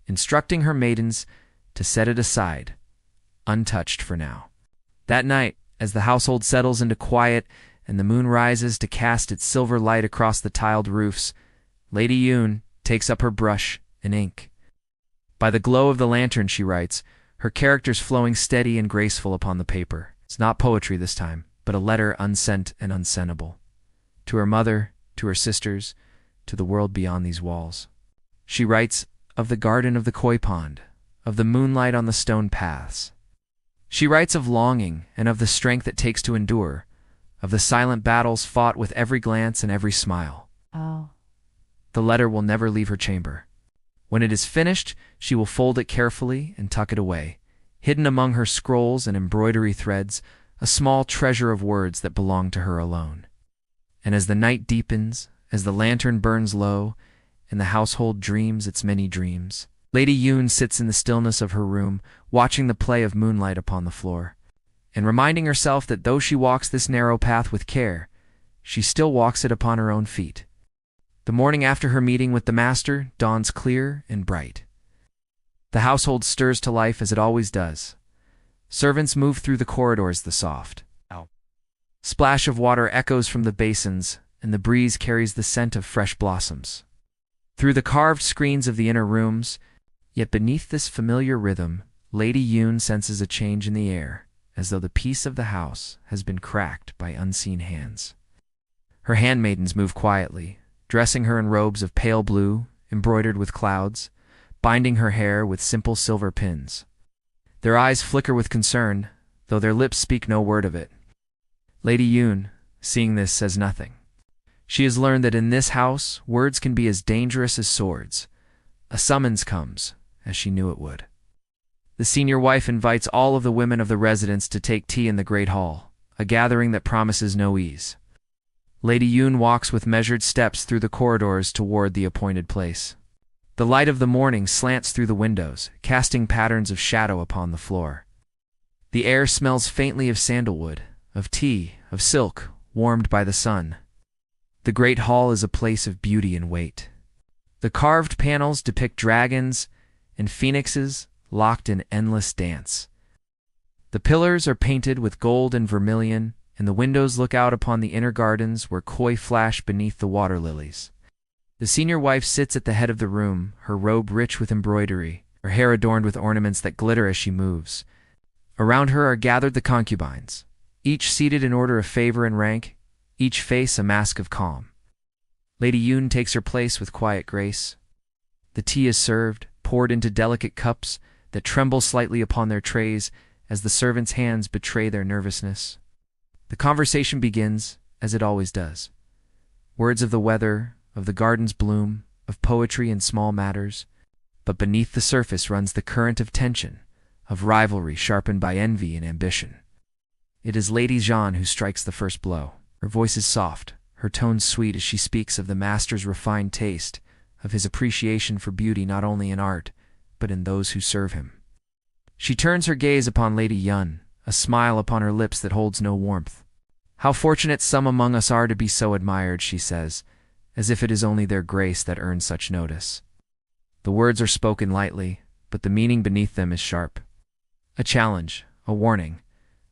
instructing her maidens to set it aside, untouched for now. That night, as the household settles into quiet and the moon rises to cast its silver light across the tiled roofs, Lady Yun takes up her brush and ink. By the glow of the lantern, she writes, her characters flowing steady and graceful upon the paper. It's not poetry this time, but a letter unsent and unsendable. To her mother, to her sisters, to the world beyond these walls. She writes of the garden of the koi pond, of the moonlight on the stone paths. She writes of longing and of the strength it takes to endure, of the silent battles fought with every glance and every smile. Oh. The letter will never leave her chamber. When it is finished, she will fold it carefully and tuck it away, hidden among her scrolls and embroidery threads, a small treasure of words that belong to her alone. And as the night deepens, as the lantern burns low, and the household dreams its many dreams, Lady Yun sits in the stillness of her room, watching the play of moonlight upon the floor, and reminding herself that though she walks this narrow path with care, she still walks it upon her own feet. The morning after her meeting with the master dawns clear and bright. The household stirs to life as it always does. Servants move through the corridors, the soft splash of water echoes from the basins, and the breeze carries the scent of fresh blossoms through the carved screens of the inner rooms. Yet beneath this familiar rhythm, Lady Yun senses a change in the air, as though the peace of the house has been cracked by unseen hands. Her handmaidens move quietly, dressing her in robes of pale blue, embroidered with clouds, binding her hair with simple silver pins. Their eyes flicker with concern, though their lips speak no word of it. Lady Yun, seeing this, says nothing. She has learned that in this house, words can be as dangerous as swords. A summons comes, as she knew it would. The senior wife invites all of the women of the residence to take tea in the great hall, a gathering that promises no ease. Lady Yun walks with measured steps through the corridors toward the appointed place. The light of the morning slants through the windows, casting patterns of shadow upon the floor. The air smells faintly of sandalwood, of tea, of silk, warmed by the sun. The great hall is a place of beauty and weight. The carved panels depict dragons and phoenixes locked in endless dance. The pillars are painted with gold and vermilion, and the windows look out upon the inner gardens where koi flash beneath the water lilies. The senior wife sits at the head of the room, her robe rich with embroidery, her hair adorned with ornaments that glitter as she moves. Around her are gathered the concubines, each seated in order of favor and rank, each face a mask of calm. Lady Yun takes her place with quiet grace. The tea is served, poured into delicate cups that tremble slightly upon their trays as the servants' hands betray their nervousness. The conversation begins, as it always does. Words of the weather, of the garden's bloom, of poetry and small matters. But beneath the surface runs the current of tension, of rivalry sharpened by envy and ambition. It is Lady Jeanne who strikes the first blow. Her voice is soft, her tone sweet as she speaks of the master's refined taste, of his appreciation for beauty not only in art, but in those who serve him. She turns her gaze upon Lady Yun, a smile upon her lips that holds no warmth. How fortunate some among us are to be so admired, she says, as if it is only their grace that earns such notice. The words are spoken lightly, but the meaning beneath them is sharp. A challenge, a warning,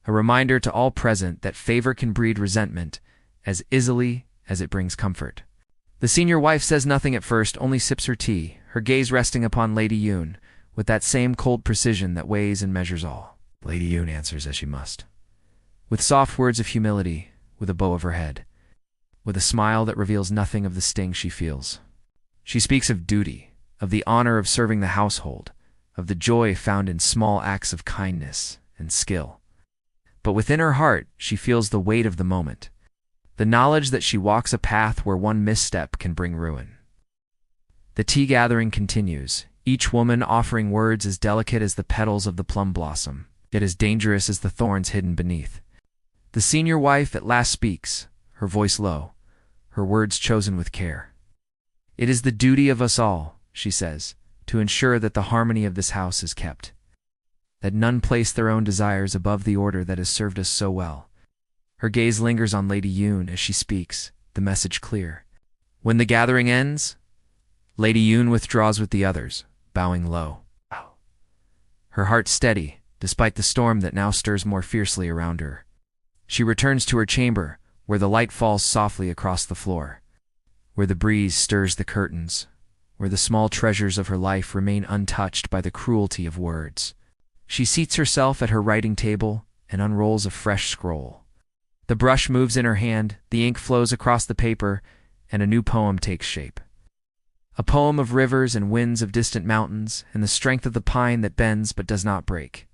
a reminder to all present that favor can breed resentment as easily as it brings comfort. The senior wife says nothing at first, only sips her tea, her gaze resting upon Lady Yun, with that same cold precision that weighs and measures all. Lady Yun answers as she must, with soft words of humility, with a bow of her head, with a smile that reveals nothing of the sting she feels. She speaks of duty, of the honor of serving the household, of the joy found in small acts of kindness and skill. But within her heart, she feels the weight of the moment, the knowledge that she walks a path where one misstep can bring ruin. The tea gathering continues, each woman offering words as delicate as the petals of the plum blossom, yet as dangerous as the thorns hidden beneath. The senior wife at last speaks, her voice low, her words chosen with care. It is the duty of us all, she says, to ensure that the harmony of this house is kept, that none place their own desires above the order that has served us so well. Her gaze lingers on Lady Yun as she speaks, the message clear. When the gathering ends, Lady Yun withdraws with the others, bowing low. Her heart steady, despite the storm that now stirs more fiercely around her. She returns to her chamber, where the light falls softly across the floor, where the breeze stirs the curtains, where the small treasures of her life remain untouched by the cruelty of words. She seats herself at her writing table and unrolls a fresh scroll. The brush moves in her hand, the ink flows across the paper, and a new poem takes shape. A poem of rivers and winds of distant mountains, and the strength of the pine that bends but does not break.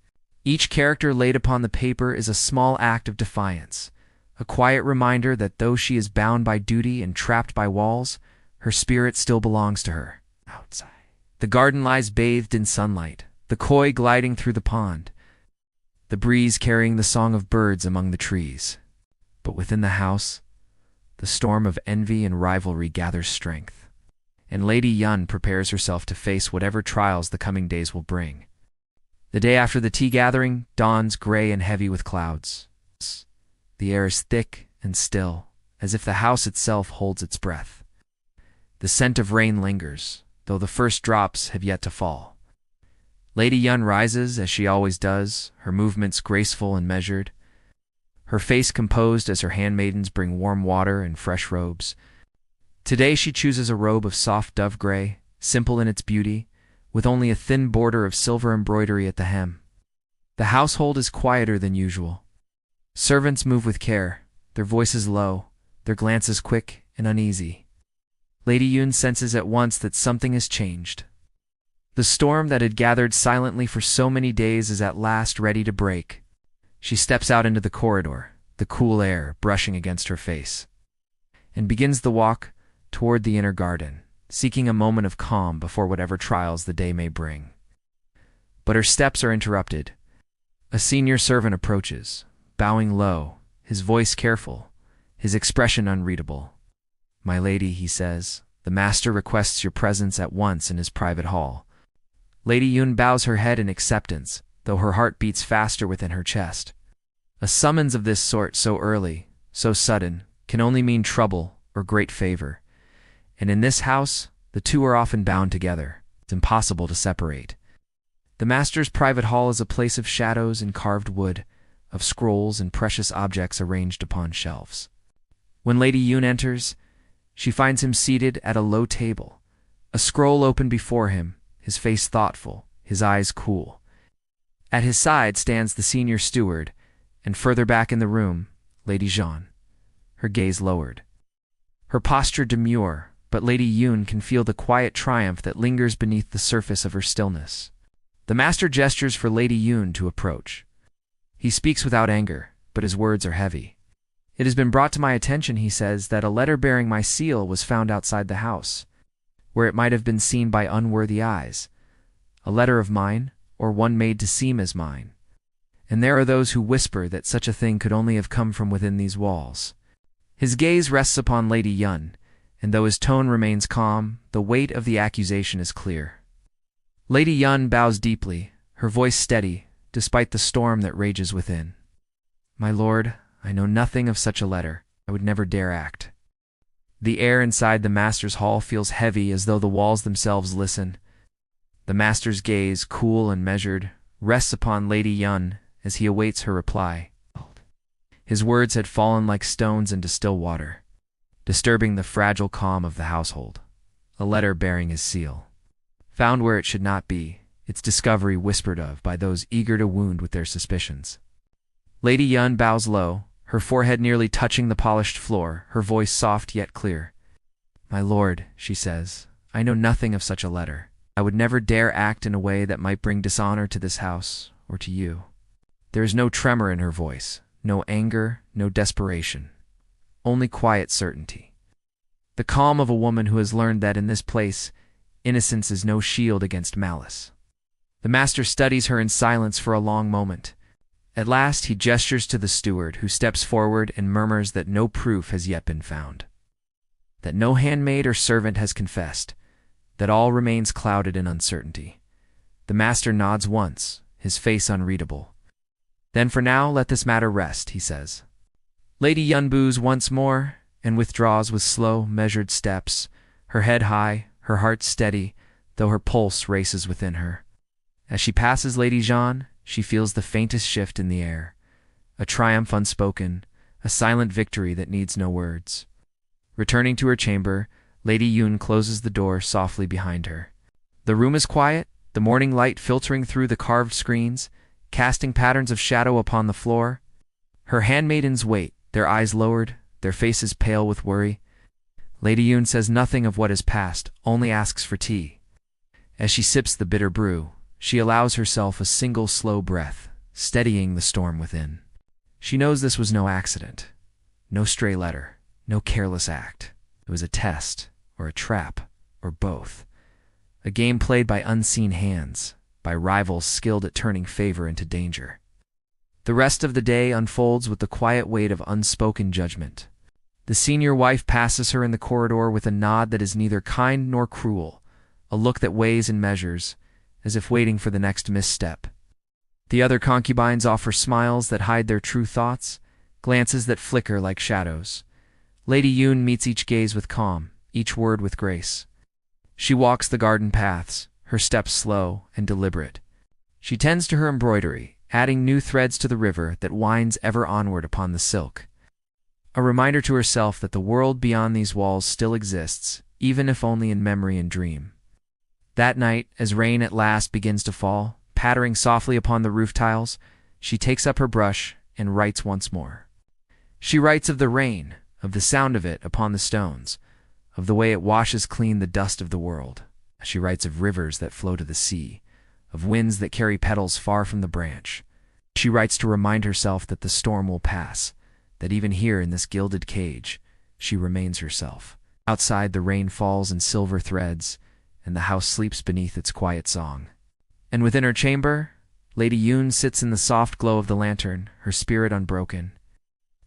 Each character laid upon the paper is a small act of defiance, a quiet reminder that though she is bound by duty and trapped by walls, her spirit still belongs to her. Outside, the garden lies bathed in sunlight, the koi gliding through the pond, the breeze carrying the song of birds among the trees. But within the house, the storm of envy and rivalry gathers strength, and Lady Yun prepares herself to face whatever trials the coming days will bring. The day after the tea gathering dawns gray and heavy with clouds. The air is thick and still, as if the house itself holds its breath. The scent of rain lingers, though the first drops have yet to fall. Lady Yun rises, as she always does, her movements graceful and measured, her face composed as her handmaidens bring warm water and fresh robes. Today she chooses a robe of soft dove gray, simple in its beauty, with only a thin border of silver embroidery at the hem. The household is quieter than usual. Servants move with care, their voices low, their glances quick and uneasy. Lady Yun senses at once that something has changed. The storm that had gathered silently for so many days is at last ready to break. She steps out into the corridor, the cool air brushing against her face, and begins the walk toward the inner garden, seeking a moment of calm before whatever trials the day may bring. But her steps are interrupted. A senior servant approaches, bowing low, his voice careful, his expression unreadable. "My lady," he says, "the master requests your presence at once in his private hall." Lady Yun bows her head in acceptance, though her heart beats faster within her chest. A summons of this sort so early, so sudden, can only mean trouble or great favor. And in this house, the two are often bound together. It's impossible to separate. The master's private hall is a place of shadows and carved wood, of scrolls and precious objects arranged upon shelves. When Lady Yun enters, she finds him seated at a low table, a scroll open before him, his face thoughtful, his eyes cool. At his side stands the senior steward, and further back in the room, Lady Jeanne, her gaze lowered. Her posture demure, but Lady Yun can feel the quiet triumph that lingers beneath the surface of her stillness. The master gestures for Lady Yun to approach. He speaks without anger, but his words are heavy. "It has been brought to my attention," he says, "that a letter bearing my seal was found outside the house, where it might have been seen by unworthy eyes. A letter of mine, or one made to seem as mine. And there are those who whisper that such a thing could only have come from within these walls." His gaze rests upon Lady Yun, and though his tone remains calm, the weight of the accusation is clear. Lady Yun bows deeply, her voice steady, despite the storm that rages within. "My lord, I know nothing of such a letter. I would never dare act. The air inside the master's hall feels heavy, as though the walls themselves listen. The master's gaze, cool and measured, rests upon Lady Yun as he awaits her reply. His words had fallen like stones into still water, disturbing the fragile calm of the household. A letter bearing his seal, found where it should not be, its discovery whispered of by those eager to wound with their suspicions. Lady Yun bows low, her forehead nearly touching the polished floor, her voice soft yet clear. "My lord," she says, "I know nothing of such a letter. I would never dare act in a way that might bring dishonor to this house or to you." There is no tremor in her voice, no anger, no desperation, only quiet certainty. The calm of a woman who has learned that in this place, innocence is no shield against malice. The master studies her in silence for a long moment. At last he gestures to the steward, who steps forward and murmurs that no proof has yet been found, that no handmaid or servant has confessed, that all remains clouded in uncertainty. The master nods once, his face unreadable. "Then for now let this matter rest," he says. Lady Yun bows once more and withdraws with slow, measured steps, her head high, her heart steady, though her pulse races within her. As she passes Lady Jeanne, she feels the faintest shift in the air, a triumph unspoken, a silent victory that needs no words. Returning to her chamber, Lady Yun closes the door softly behind her. The room is quiet, the morning light filtering through the carved screens, casting patterns of shadow upon the floor. Her handmaidens wait, their eyes lowered, their faces pale with worry. Lady Yun says nothing of what has passed, only asks for tea. As she sips the bitter brew, she allows herself a single slow breath, steadying the storm within. She knows this was no accident, no stray letter, no careless act. It was a test, or a trap, or both. A game played by unseen hands, by rivals skilled at turning favor into danger. The rest of the day unfolds with the quiet weight of unspoken judgment. The senior wife passes her in the corridor with a nod that is neither kind nor cruel, a look that weighs and measures, as if waiting for the next misstep. The other concubines offer smiles that hide their true thoughts, glances that flicker like shadows. Lady Yun meets each gaze with calm, each word with grace. She walks the garden paths, her steps slow and deliberate. She tends to her embroidery, adding new threads to the river that winds ever onward upon the silk. A reminder to herself that the world beyond these walls still exists, even if only in memory and dream. That night, as rain at last begins to fall, pattering softly upon the roof tiles, she takes up her brush and writes once more. She writes of the rain, of the sound of it upon the stones, of the way it washes clean the dust of the world. She writes of rivers that flow to the sea, of winds that carry petals far from the branch. She writes to remind herself that the storm will pass, that even here in this gilded cage, she remains herself. Outside, the rain falls in silver threads, and the house sleeps beneath its quiet song. And within her chamber, Lady Yun sits in the soft glow of the lantern, her spirit unbroken,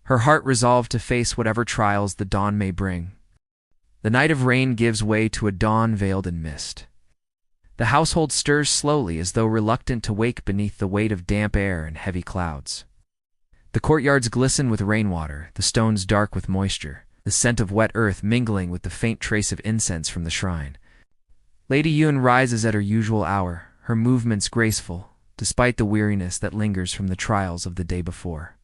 her heart resolved to face whatever trials the dawn may bring. The night of rain gives way to a dawn veiled in mist. The household stirs slowly, as though reluctant to wake beneath the weight of damp air and heavy clouds. The courtyards glisten with rainwater, the stones dark with moisture, the scent of wet earth mingling with the faint trace of incense from the shrine. Lady Yun rises at her usual hour, her movements graceful, despite the weariness that lingers from the trials of the day before.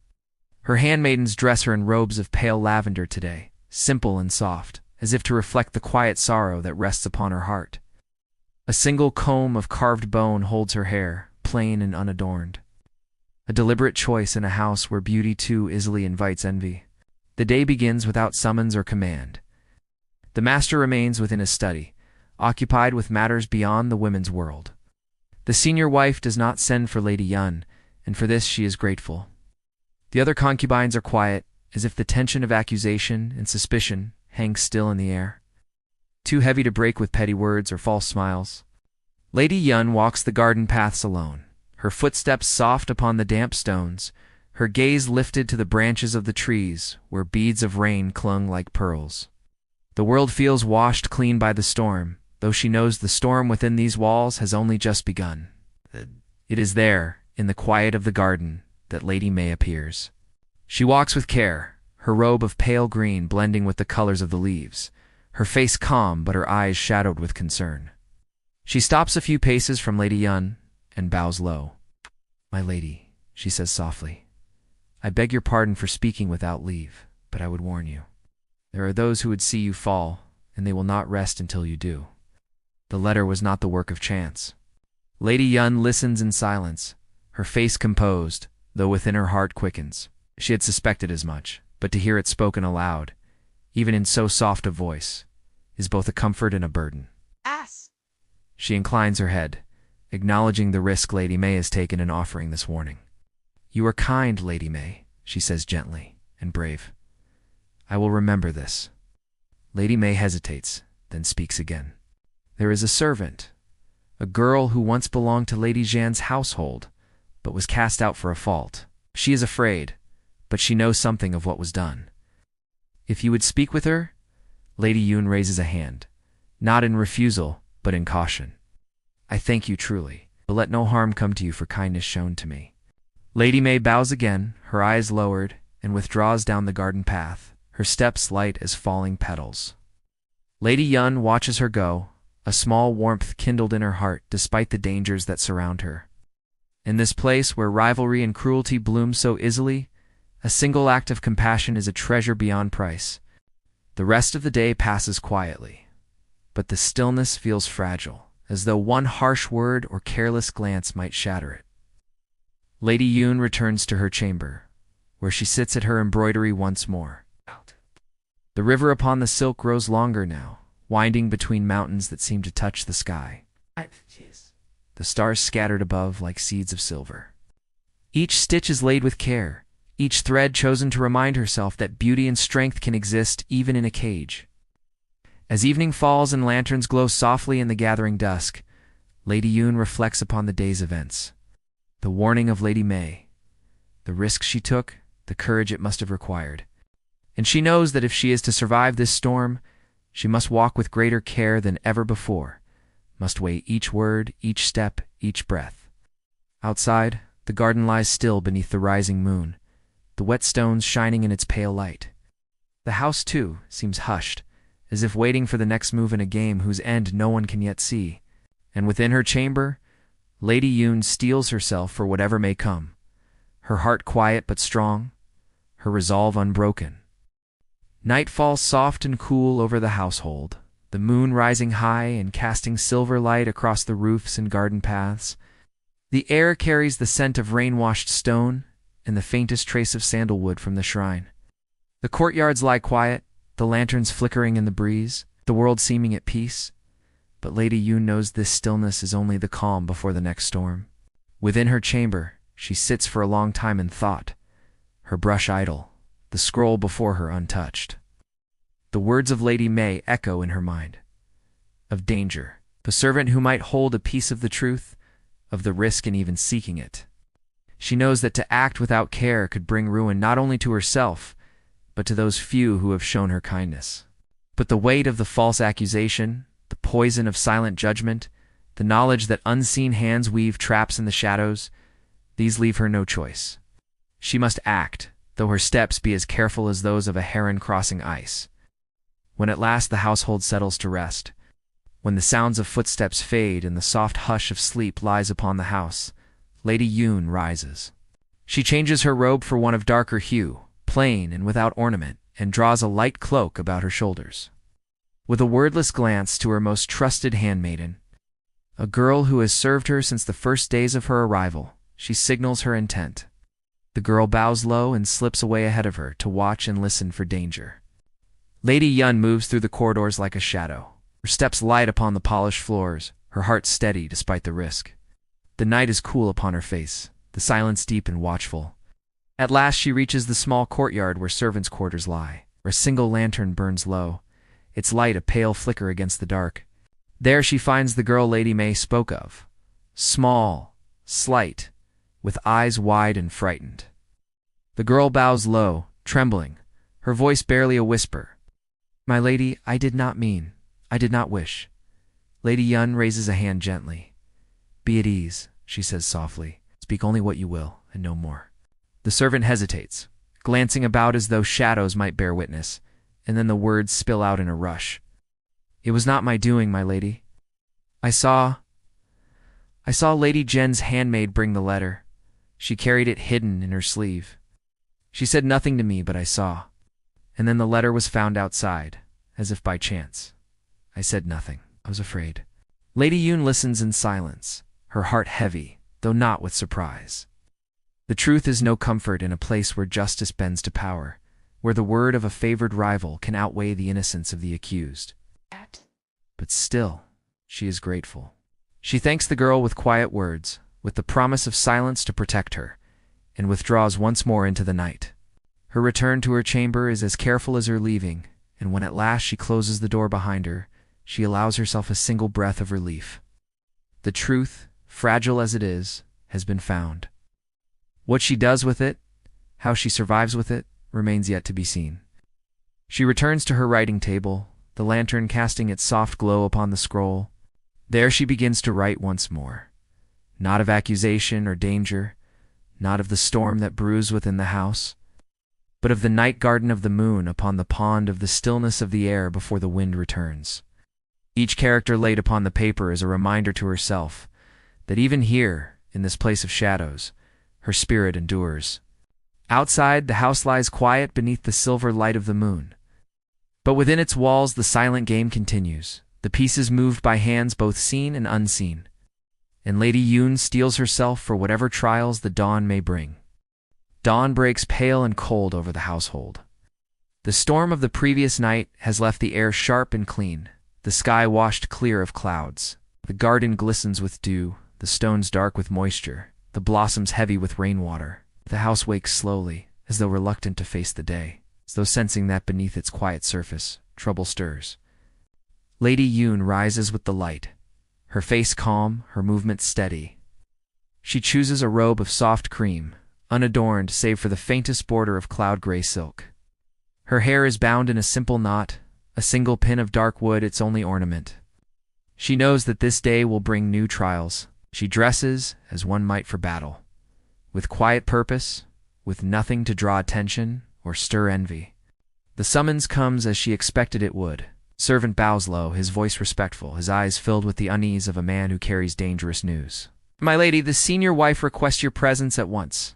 Her handmaidens dress her in robes of pale lavender today, simple and soft, as if to reflect the quiet sorrow that rests upon her heart. A single comb of carved bone holds her hair, plain and unadorned. A deliberate choice in a house where beauty too easily invites envy. The day begins without summons or command. The master remains within his study, occupied with matters beyond the women's world. The senior wife does not send for Lady Yun, and for this she is grateful. The other concubines are quiet, as if the tension of accusation and suspicion hangs still in the air, too heavy to break with petty words or false smiles. Lady Yun walks the garden paths alone, her footsteps soft upon the damp stones, her gaze lifted to the branches of the trees where beads of rain clung like pearls. The world feels washed clean by the storm, though she knows the storm within these walls has only just begun. It is there, in the quiet of the garden, that Lady May appears. She walks with care, her robe of pale green blending with the colors of the leaves, her face calm but her eyes shadowed with concern. She stops a few paces from Lady Yun and bows low. "My lady," she says softly, "I beg your pardon for speaking without leave, but I would warn you. There are those who would see you fall, and they will not rest until you do. The letter was not the work of chance." Lady Yun listens in silence, her face composed, though within her heart quickens. She had suspected as much, but to hear it spoken aloud, even in so soft a voice, is both a comfort and a burden. Ass! She inclines her head, acknowledging the risk Lady May has taken in offering this warning. "You are kind, Lady May," she says gently, "and brave. I will remember this." Lady May hesitates, then speaks again. "There is a servant, a girl who once belonged to Lady Zhan's household, but was cast out for a fault. She is afraid, but she knows something of what was done. If you would speak with her?" Lady Yun raises a hand, not in refusal, but in caution. "I thank you truly, but let no harm come to you for kindness shown to me." Lady May bows again, her eyes lowered, and withdraws down the garden path, her steps light as falling petals. Lady Yun watches her go, a small warmth kindled in her heart despite the dangers that surround her. In this place where rivalry and cruelty bloom so easily, a single act of compassion is a treasure beyond price. The rest of the day passes quietly, but the stillness feels fragile, as though one harsh word or careless glance might shatter it. Lady Yun returns to her chamber, where she sits at her embroidery once more. The river upon the silk grows longer now, winding between mountains that seem to touch the sky. The stars scattered above like seeds of silver. Each stitch is laid with care, each thread chosen to remind herself that beauty and strength can exist even in a cage. As evening falls and lanterns glow softly in the gathering dusk, Lady Yun reflects upon the day's events. The warning of Lady May, the risk she took, the courage it must have required. And she knows that if she is to survive this storm, she must walk with greater care than ever before, must weigh each word, each step, each breath. Outside, the garden lies still beneath the rising moon, the wet stones shining in its pale light. The house, too, seems hushed, as if waiting for the next move in a game whose end no one can yet see. And within her chamber, Lady Yun steels herself for whatever may come, her heart quiet but strong, her resolve unbroken. Night falls soft and cool over the household, the moon rising high and casting silver light across the roofs and garden paths. The air carries the scent of rain-washed stone and the faintest trace of sandalwood from the shrine. The courtyards lie quiet, the lanterns flickering in the breeze, the world seeming at peace. But Lady Yun knows this stillness is only the calm before the next storm. Within her chamber, she sits for a long time in thought, her brush idle, the scroll before her untouched. The words of Lady May echo in her mind. Of danger, the servant who might hold a piece of the truth, of the risk in even seeking it. She knows that to act without care could bring ruin not only to herself, but to those few who have shown her kindness. But the weight of the false accusation, the poison of silent judgment, the knowledge that unseen hands weave traps in the shadows, these leave her no choice. She must act, though her steps be as careful as those of a heron crossing ice. When at last the household settles to rest, when the sounds of footsteps fade and the soft hush of sleep lies upon the house, Lady Yun rises. She changes her robe for one of darker hue, plain and without ornament, and draws a light cloak about her shoulders. With a wordless glance to her most trusted handmaiden, a girl who has served her since the first days of her arrival, she signals her intent. The girl bows low and slips away ahead of her to watch and listen for danger. Lady Yun moves through the corridors like a shadow, her steps light upon the polished floors, her heart steady despite the risk. The night is cool upon her face, the silence deep and watchful. At last she reaches the small courtyard where servants' quarters lie, where a single lantern burns low, its light a pale flicker against the dark. There she finds the girl Lady May spoke of, small, slight, with eyes wide and frightened. The girl bows low, trembling, her voice barely a whisper. "My lady, I did not wish." Lady Yun raises a hand gently. "Be at ease," she says softly. "Speak only what you will, and no more." The servant hesitates, glancing about as though shadows might bear witness, and then the words spill out in a rush. "It was not my doing, my lady. I saw Lady Jen's handmaid bring the letter. She carried it hidden in her sleeve. She said nothing to me, but I saw. And then the letter was found outside, as if by chance. I said nothing. I was afraid." Lady Yun listens in silence, her heart heavy, though not with surprise. The truth is no comfort in a place where justice bends to power, where the word of a favored rival can outweigh the innocence of the accused. But still, she is grateful. She thanks the girl with quiet words, with the promise of silence to protect her, and withdraws once more into the night. Her return to her chamber is as careful as her leaving, and when at last she closes the door behind her, she allows herself a single breath of relief. The truth, fragile as it is, has been found. What she does with it, how she survives with it, remains yet to be seen. She returns to her writing table, the lantern casting its soft glow upon the scroll. There she begins to write once more. Not of accusation or danger, not of the storm that brews within the house, but of the night garden of the moon upon the pond, of the stillness of the air before the wind returns. Each character laid upon the paper is a reminder to herself that even here, in this place of shadows, her spirit endures. Outside, the house lies quiet beneath the silver light of the moon. But within its walls the silent game continues, the pieces moved by hands both seen and unseen. And Lady Yun steels herself for whatever trials the dawn may bring. Dawn breaks pale and cold over the household. The storm of the previous night has left the air sharp and clean, the sky washed clear of clouds. The garden glistens with dew, the stones dark with moisture, the blossoms heavy with rainwater. The house wakes slowly, as though reluctant to face the day, as though sensing that beneath its quiet surface, trouble stirs. Lady Yun rises with the light, her face calm, her movements steady. She chooses a robe of soft cream, unadorned save for the faintest border of cloud-gray silk. Her hair is bound in a simple knot, a single pin of dark wood its only ornament. She knows that this day will bring new trials. She dresses as one might for battle, with quiet purpose, with nothing to draw attention or stir envy. The summons comes as she expected it would. Servant bows low, his voice respectful, his eyes filled with the unease of a man who carries dangerous news. "My lady, the senior wife requests your presence at once."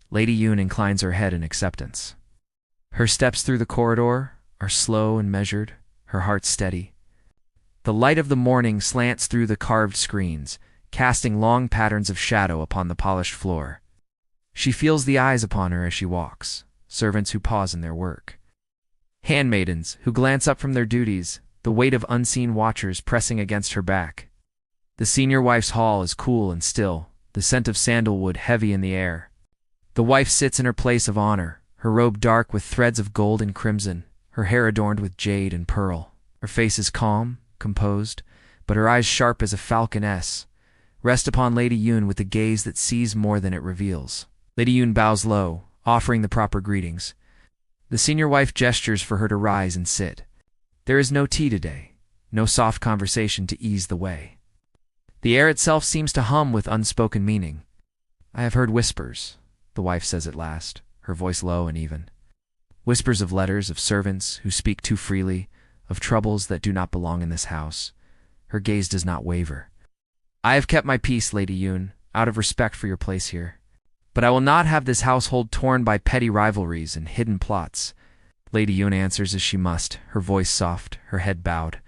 Lady Yun inclines her head in acceptance. Her steps through the corridor are slow and measured, her heart steady. The light of the morning slants through the carved screens, casting long patterns of shadow upon the polished floor. She feels the eyes upon her as she walks, servants who pause in their work, handmaidens who glance up from their duties, the weight of unseen watchers pressing against her back. The senior wife's hall is cool and still, the scent of sandalwood heavy in the air. The wife sits in her place of honor, her robe dark with threads of gold and crimson, her hair adorned with jade and pearl. Her face is calm, composed, but her eyes sharp as a falconess rest upon Lady Yun with a gaze that sees more than it reveals. Lady Yun bows low, offering the proper greetings. The senior wife gestures for her to rise and sit. There is no tea today, no soft conversation to ease the way. The air itself seems to hum with unspoken meaning. "I have heard whispers," the wife says at last, her voice low and even. "Whispers of letters, of servants who speak too freely, of troubles that do not belong in this house." Her gaze does not waver. "I have kept my peace, Lady Yun, out of respect for your place here. But I will not have this household torn by petty rivalries and hidden plots." Lady Yun answers as she must, her voice soft, her head bowed.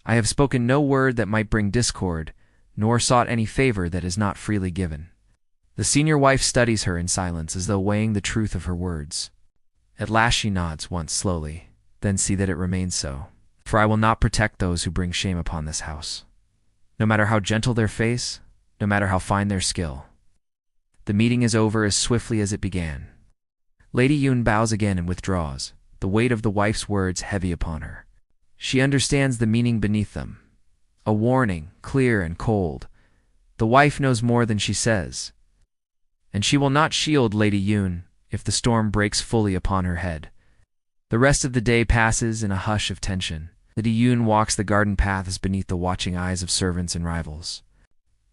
I have spoken no word that might bring discord, nor sought any favor that is not freely given. The senior wife studies her in silence as though weighing the truth of her words. At last she nods once slowly, then see that it remains so. For I will not protect those who bring shame upon this house. No matter how gentle their face, no matter how fine their skill. The meeting is over as swiftly as it began. Lady Yun bows again and withdraws, the weight of the wife's words heavy upon her. She understands the meaning beneath them. A warning, clear and cold. The wife knows more than she says. And she will not shield Lady Yun if the storm breaks fully upon her head. The rest of the day passes in a hush of tension. Lady Yun walks the garden paths beneath the watching eyes of servants and rivals.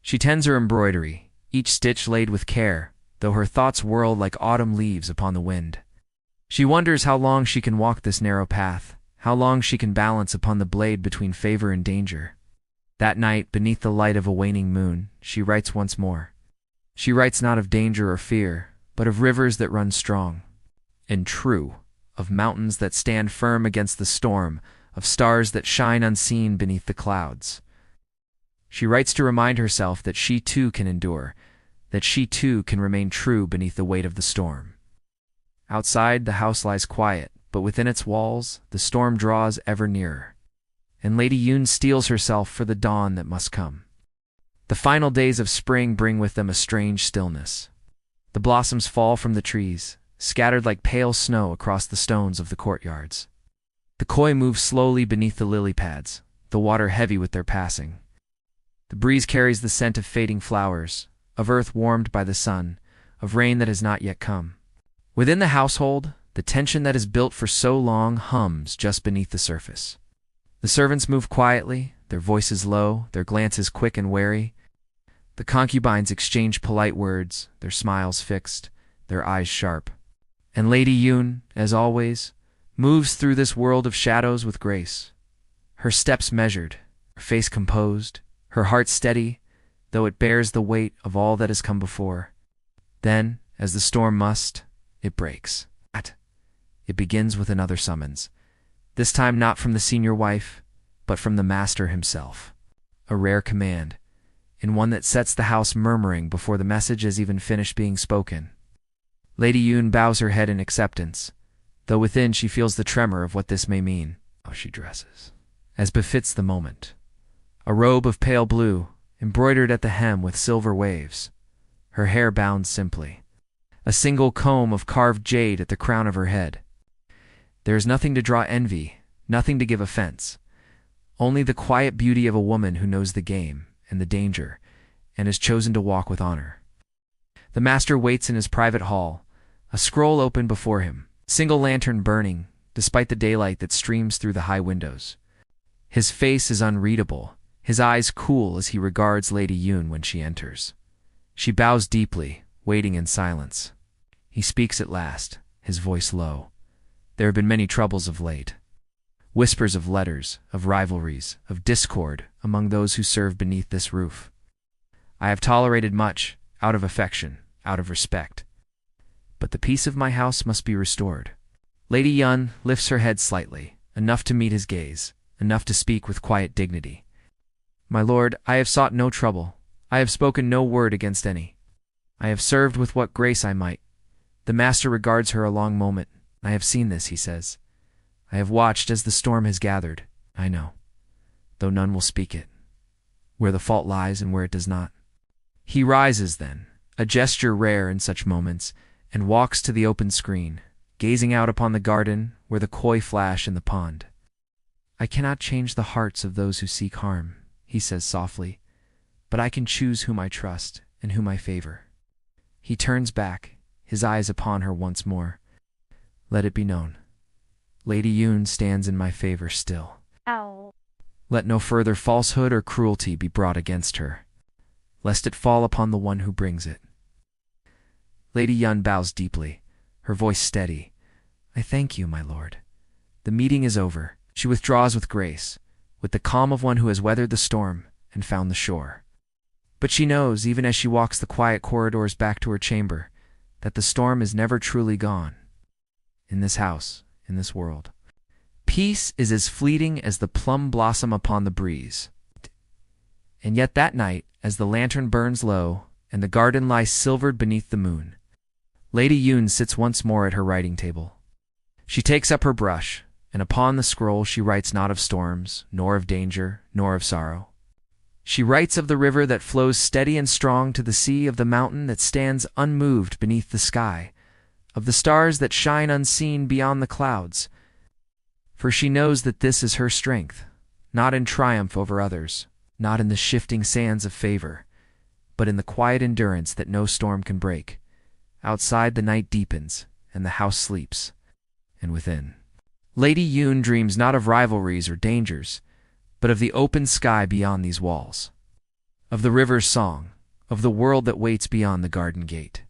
She tends her embroidery, each stitch laid with care, though her thoughts whirl like autumn leaves upon the wind. She wonders how long she can walk this narrow path, how long she can balance upon the blade between favor and danger. That night, beneath the light of a waning moon, she writes once more. She writes not of danger or fear, but of rivers that run strong and true, of mountains that stand firm against the storm, of stars that shine unseen beneath the clouds. She writes to remind herself that she too can endure, that she too can remain true beneath the weight of the storm. Outside, the house lies quiet, but within its walls, the storm draws ever nearer. And Lady Yun steels herself for the dawn that must come. The final days of spring bring with them a strange stillness. The blossoms fall from the trees, scattered like pale snow across the stones of the courtyards. The koi move slowly beneath the lily pads, the water heavy with their passing. The breeze carries the scent of fading flowers, of earth warmed by the sun, of rain that has not yet come. Within the household, the tension that is built for so long hums just beneath the surface. The servants move quietly, their voices low, their glances quick and wary. The concubines exchange polite words, their smiles fixed, their eyes sharp. And Lady Yun, as always, moves through this world of shadows with grace. Her steps measured, her face composed, her heart steady, though it bears the weight of all that has come before. Then, as the storm must, it breaks. It begins with another summons, this time not from the senior wife, but from the master himself. A rare command, and one that sets the house murmuring before the message has even finished being spoken. Lady Yun bows her head in acceptance, though within she feels the tremor of what this may mean. How she dresses, as befits the moment. A robe of pale blue, embroidered at the hem with silver waves. Her hair bound simply. A single comb of carved jade at the crown of her head. There is nothing to draw envy, nothing to give offense. Only the quiet beauty of a woman who knows the game and the danger, and has chosen to walk with honor. The master waits in his private hall, a scroll open before him, single lantern burning, despite the daylight that streams through the high windows. His face is unreadable, his eyes cool as he regards Lady Yun when she enters. She bows deeply, waiting in silence. He speaks at last, his voice low. There have been many troubles of late. Whispers of letters, of rivalries, of discord among those who serve beneath this roof. I have tolerated much, out of affection, out of respect. But the peace of my house must be restored. Lady Yun lifts her head slightly, enough to meet his gaze, enough to speak with quiet dignity. My lord, I have sought no trouble. I have spoken no word against any. I have served with what grace I might. The master regards her a long moment. I have seen this, he says. I have watched as the storm has gathered, I know, though none will speak it, where the fault lies and where it does not. He rises then, a gesture rare in such moments, and walks to the open screen, gazing out upon the garden where the koi flash in the pond. I cannot change the hearts of those who seek harm, he says softly, but I can choose whom I trust and whom I favor. He turns back, his eyes upon her once more. Let it be known. Lady Yun stands in my favor still. Ow. Let no further falsehood or cruelty be brought against her, lest it fall upon the one who brings it. Lady Yun bows deeply, her voice steady. I thank you, my lord. The meeting is over. She withdraws with grace, with the calm of one who has weathered the storm and found the shore. But she knows, even as she walks the quiet corridors back to her chamber, that the storm is never truly gone. In this house, in this world, peace is as fleeting as the plum blossom upon the breeze. And yet that night, as the lantern burns low, and the garden lies silvered beneath the moon. Lady Yun sits once more at her writing table. She takes up her brush, and upon the scroll she writes not of storms, nor of danger, nor of sorrow. She writes of the river that flows steady and strong to the sea, of the mountain that stands unmoved beneath the sky, of the stars that shine unseen beyond the clouds. For she knows that this is her strength, not in triumph over others, not in the shifting sands of favor, but in the quiet endurance that no storm can break. Outside the night deepens, and the house sleeps, and within. Lady Yun dreams not of rivalries or dangers, but of the open sky beyond these walls, of the river's song, of the world that waits beyond the garden gate.